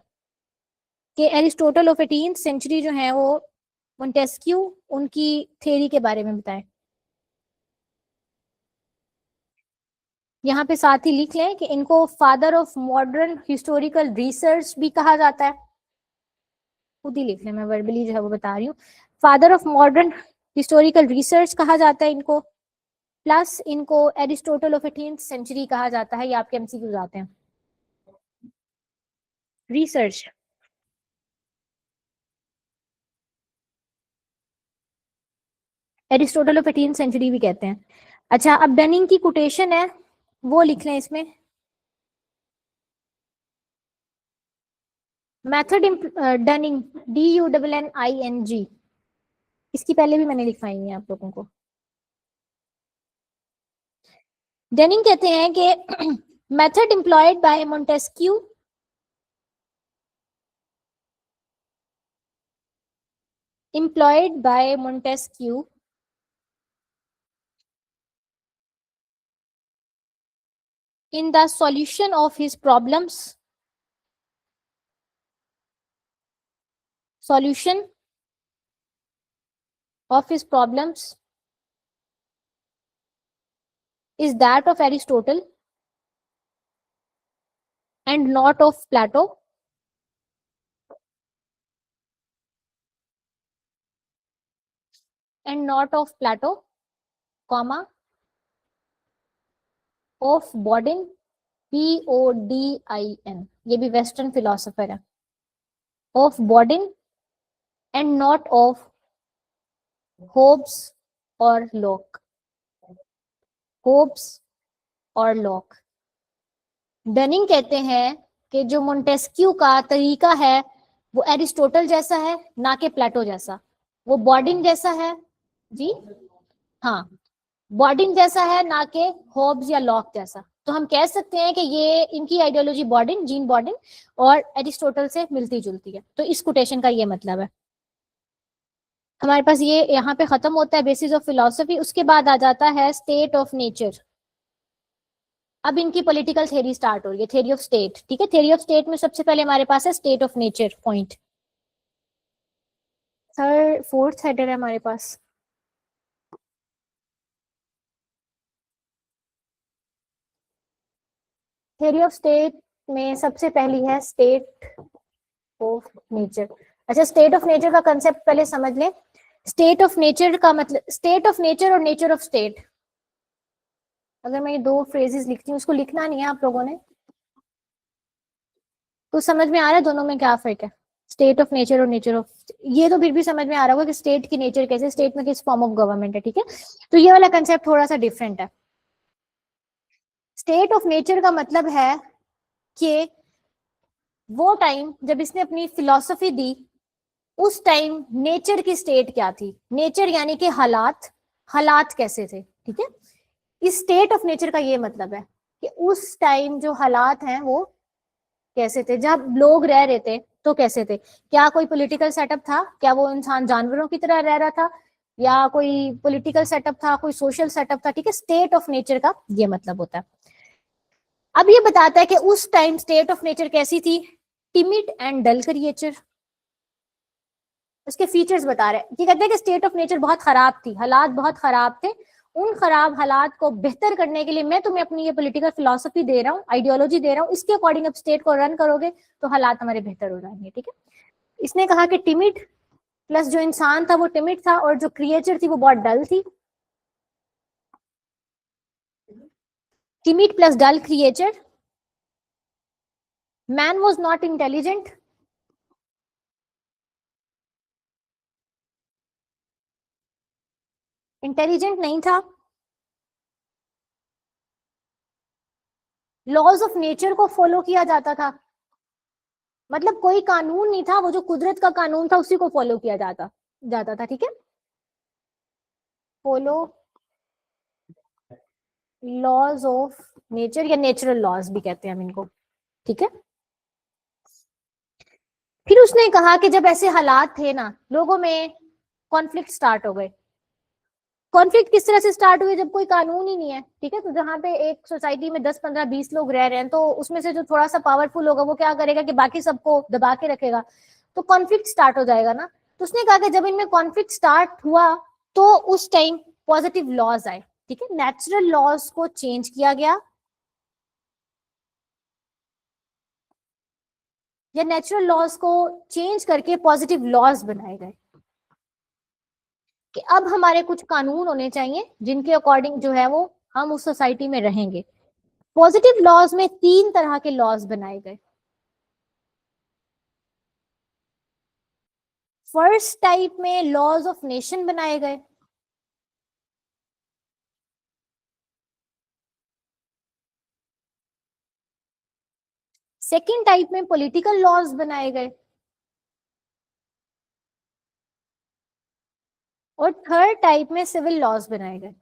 कि एरिस्टोटल ऑफ 18th सेंचुरी जो है वो मोंटेस्क्यू, उनकी थ्योरी के बारे में बताएं। यहाँ पे साथ ही लिख लें कि इनको father of modern historical research भी कहा जाता है। खुद ही लिख लें, मैं वर्बली जो है वो बता रही हूँ। Father of modern historical research कहा जाता है इनको, प्लस इनको एरिस्टोटल ऑफ 18th सेंचुरी कहा जाता है। ये आपके एमसीक्यूज आते हैं। Research, Aristotle of 18th century भी कहते हैं। अच्छा, अब डनिंग की कोटेशन है वो लिख लें इसमें। मेथड डनिंग, DUNNING, इसकी पहले भी मैंने लिखवाई है आप लोगों को। डनिंग कहते हैं कि method employed by Montesquieu in the solution of his problems, is that of Aristotle and not of Plato, comma, of Bodin, BODIN, ये भी वेस्टर्न फिलोसोफर है, of Bodin and not of Hobbes और Locke, Dunning कहते हैं कि जो Montesquieu का तरीका है वो एरिस्टोटल जैसा है, ना कि प्लेटो जैसा। वो बॉडिन जैसा है जी, हाँ, बॉडिन जैसा है, ना कि होब्स या लॉक जैसा। तो हम कह सकते हैं कि ये इनकी आइडियोलॉजी बॉडिन, जीन बॉडिन और एरिस्टोटल से मिलती जुलती है। तो इस कोटेशन का ये मतलब है। हमारे पास ये यहाँ पे खत्म होता है बेसिस ऑफ फिलोसफी। उसके बाद आ जाता है स्टेट ऑफ नेचर। अब इनकी पॉलिटिकल थ्योरी स्टार्ट हो रही है, थ्योरी ऑफ स्टेट। ठीक है, थ्योरी ऑफ स्टेट में सबसे पहले हमारे पास है state of nature point. Third fourth header है हमारे पास। थ्योरी ऑफ स्टेट में सबसे पहली है स्टेट ऑफ नेचर। अच्छा, स्टेट ऑफ नेचर का कंसेप्ट पहले समझ लें। स्टेट ऑफ नेचर का मतलब, स्टेट ऑफ नेचर और नेचर ऑफ स्टेट, अगर मैं ये दो फ्रेजेस लिखती हूँ, उसको लिखना नहीं है आप लोगों ने, तो समझ में आ रहा है दोनों में क्या फर्क है? स्टेट ऑफ नेचर और नेचर ऑफ, ये तो फिर भी समझ में आ रहा होगा कि स्टेट की नेचर कैसे, स्टेट में किस फॉर्म ऑफ गवर्नमेंट है। ठीक है, तो ये वाला कंसेप्ट थोड़ा सा डिफरेंट है। स्टेट ऑफ नेचर का मतलब है कि वो टाइम जब इसने अपनी फिलॉसफी दी, उस टाइम नेचर की स्टेट क्या थी। नेचर यानी कि हालात कैसे थे। ठीक है, इस स्टेट ऑफ नेचर का ये मतलब है कि उस टाइम जो हालात हैं वो कैसे थे, जब लोग रह रहे थे तो कैसे थे। क्या कोई पॉलिटिकल सेटअप था? क्या वो इंसान जानवरों की तरह रह रहा था, या कोई पॉलिटिकल सेटअप था, कोई सोशल सेटअप था। ठीक है, स्टेट ऑफ नेचर का ये मतलब होता है। अब ये बताता है कि उस टाइम स्टेट ऑफ नेचर कैसी थी, टिमिड एंड डल क्रिएचर। उसके फीचर्स बता रहे हैं। ये कहते हैं कि स्टेट ऑफ नेचर बहुत खराब थी, हालात बहुत खराब थे। उन खराब हालात को बेहतर करने के लिए मैं तुम्हें अपनी ये पॉलिटिकल फिलोसफी दे रहा हूँ, आइडियोलॉजी दे रहा हूँ, इसके अकॉर्डिंग अब स्टेट को रन करोगे तो हालात हमारे बेहतर हो जाएंगे। ठीक है, इसने कहा कि टिमिड प्लस जो इंसान था वो टिमिड था, और जो क्रिएचर थी वो बहुत डल थी। Timid plus dull creature. Man was not intelligent, intelligent नहीं था। लॉज ऑफ नेचर को फॉलो किया जाता था, मतलब कोई कानून नहीं था, वो जो कुदरत का कानून था उसी को फॉलो किया जाता जाता था। ठीक है, फॉलो लॉज ऑफ नेचर या नेचुरल लॉज भी कहते हैं हम इनको। ठीक है, फिर उसने कहा कि जब ऐसे हालात थे ना, लोगों में कॉन्फ्लिक्ट स्टार्ट हो गए। कॉन्फ्लिक्ट किस तरह से स्टार्ट हुए? जब कोई कानून ही नहीं है। ठीक है, तो जहां पे एक सोसाइटी में 10 15 20 लोग रह रहे हैं, तो उसमें से जो थोड़ा सा पावरफुल होगा वो क्या करेगा कि बाकी सबको दबा के रखेगा, तो कॉन्फ्लिक्ट स्टार्ट हो जाएगा ना। तो उसने कहा कि जब इनमें कॉन्फ्लिक्ट स्टार्ट हुआ तो उस टाइम पॉजिटिव लॉज आए। ठीक है, नेचुरल लॉज को चेंज किया गया या नेचुरल लॉज को चेंज करके पॉजिटिव लॉज बनाए गए कि अब हमारे कुछ कानून होने चाहिए जिनके अकॉर्डिंग जो है वो हम उस सोसाइटी में रहेंगे। पॉजिटिव लॉज में 3 तरह के लॉज बनाए गए। फर्स्ट टाइप में लॉज ऑफ नेशन बनाए गए। सेकेंड टाइप में पॉलिटिकल लॉज बनाए गए। और थर्ड टाइप में सिविल लॉज बनाए गए।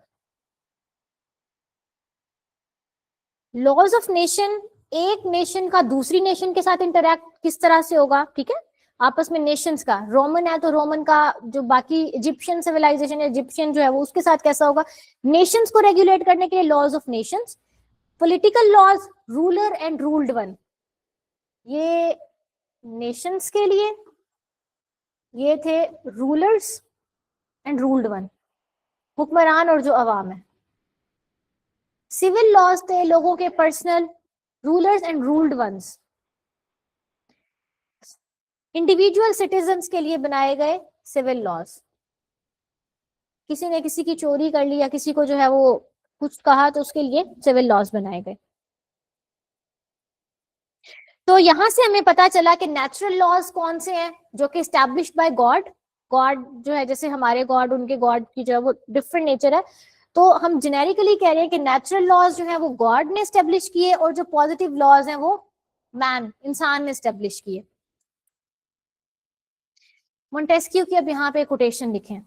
लॉज ऑफ नेशन, एक नेशन का दूसरी नेशन के साथ इंटरैक्ट किस तरह से होगा, ठीक है, आपस में नेशंस का, रोमन है तो रोमन का जो बाकी इजिप्शियन सिविलाइजेशन, इजिप्शियन जो है वो उसके साथ कैसा होगा, नेशंस को रेगुलेट करने के लिए laws of nations. Political laws, ruler and ruled one, ये नेशंस के लिए, ये थे रूलर्स एंड रूल्ड वन, हुक्मरान और जो अवाम है। सिविल लॉज थे लोगों के personal, rulers and ruled ones, individual citizens के लिए बनाए गए सिविल लॉज। किसी ने किसी की चोरी कर ली या किसी को जो है वो कुछ कहा तो उसके लिए सिविल लॉज बनाए गए। तो यहां से हमें पता चला कि नेचुरल लॉज कौन से हैं जो कि स्टैब्लिश्ड बाय गॉड। गॉड जो है, जैसे हमारे गॉड, उनके गॉड की जो है वो डिफरेंट नेचर है, तो हम जेनेरिकली कह रहे हैं कि नेचुरल लॉज जो है वो गॉड ने स्टेब्लिश किए और जो पॉजिटिव लॉज हैं वो मैन, इंसान ने स्टेब्लिश किए। मोंटेस्क्यू की अब यहाँ पे कोटेशन लिखें।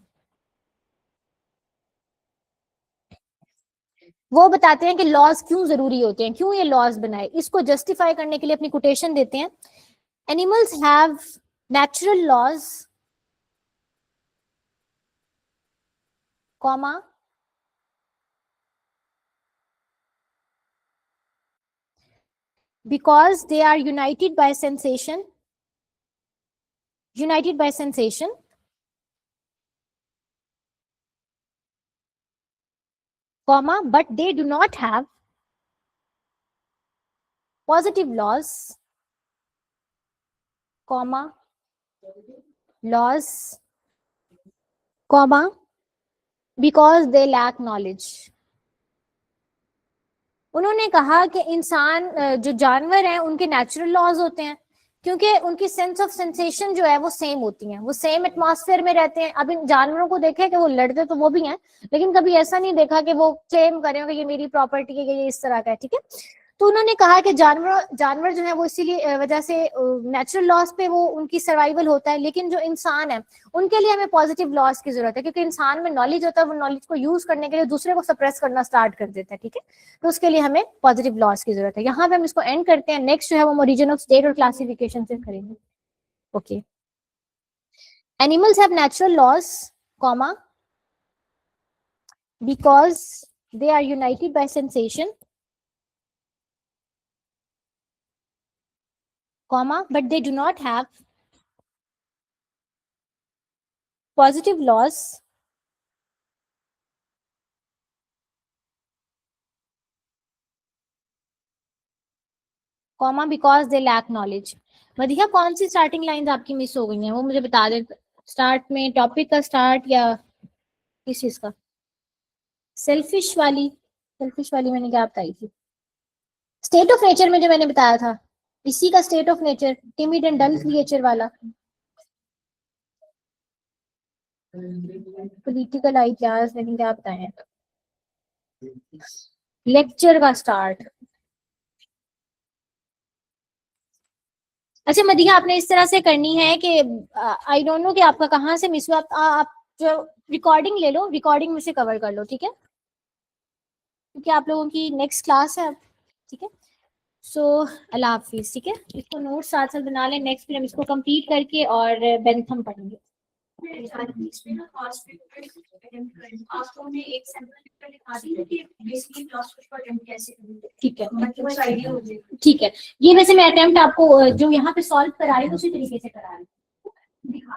वो बताते हैं कि लॉज क्यों जरूरी होते हैं, क्यों ये लॉज बनाए, इसको जस्टिफाई करने के लिए अपनी कोटेशन देते हैं। Animals have natural laws, comma, because they are united by sensation, comma, but they do not have positive laws, comma, laws, comma, because they lack knowledge। उन्होंने कहा कि इंसान, जो जानवर हैं उनके नेचुरल लॉज होते हैं क्योंकि उनकी सेंस ऑफ सेंसेशन जो है वो सेम होती है, वो सेम एटमॉस्फेयर में रहते हैं। अब इन जानवरों को देखे कि वो लड़ते तो वो भी हैं, लेकिन कभी ऐसा नहीं देखा कि वो क्लेम करें कि ये मेरी प्रॉपर्टी है, ये इस तरह का है, ठीक है। तो उन्होंने कहा कि जानवर जो है वो इसीलिए वजह से नेचुरल लॉस पे वो उनकी सर्वाइवल होता है, लेकिन जो इंसान है उनके लिए हमें पॉजिटिव लॉस की जरूरत है क्योंकि इंसान में नॉलेज होता है, वो नॉलेज को यूज करने के लिए दूसरे को सप्रेस करना स्टार्ट कर देता है, ठीक है। तो उसके लिए हमें पॉजिटिव लॉस की जरूरत है। यहाँ पे हम इसको एंड करते हैं। नेक्स्ट जो है वो ओरिजिन ऑफ स्टेट और क्लासिफिकेशन से करेंगे। Okay, animals have natural laws, comma, because they are united by sensation, comma, but they do not have positive laws, comma, because they lack knowledge। Madhiya, कौन सी starting lines आपकी miss हो गई हैं वो मुझे बता दे। स्टार्ट में टॉपिक का स्टार्ट या किस चीज का? सेल्फिश वाली मैंने क्या बताई थी? स्टेट ऑफ नेचर में जो मैंने बताया था, इसी का state of nature, timid and dull nature वाला। पॉलिटिकल आइडियाज लेकिन क्या बताएं, लेक्चर का स्टार्ट। अच्छा मदिया, आपने इस तरह से करनी है कि आई डोंट नो कि आपका कहाँ से मिस हुआ, आप जो रिकॉर्डिंग ले लो, रिकॉर्डिंग में से कवर कर लो, ठीक है, क्योंकि आप लोगों की नेक्स्ट क्लास है अब, ठीक है। सो अल्लाह हाफिज, ठीक है। इसको नोट साथ साथ बना लें, नेक्स्ट फिर हम इसको कंप्लीट करके और बेंथम पढ़ेंगे। ठीक है, ठीक है। ये वैसे मैं अटेम्प्ट आपको जो यहाँ पे सॉल्व कराई उसी तरीके से करा रही हूँ।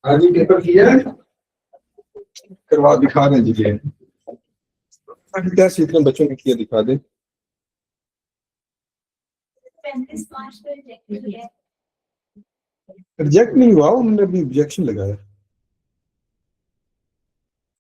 आज पेपर किया करवा दिखा रहे जी क्या सीखने बच्चों ने किया दिखा दे। 35 मार्च को रिजेक्ट नहीं हुआ, उन्होंने अभी ऑब्जेक्शन लगाया।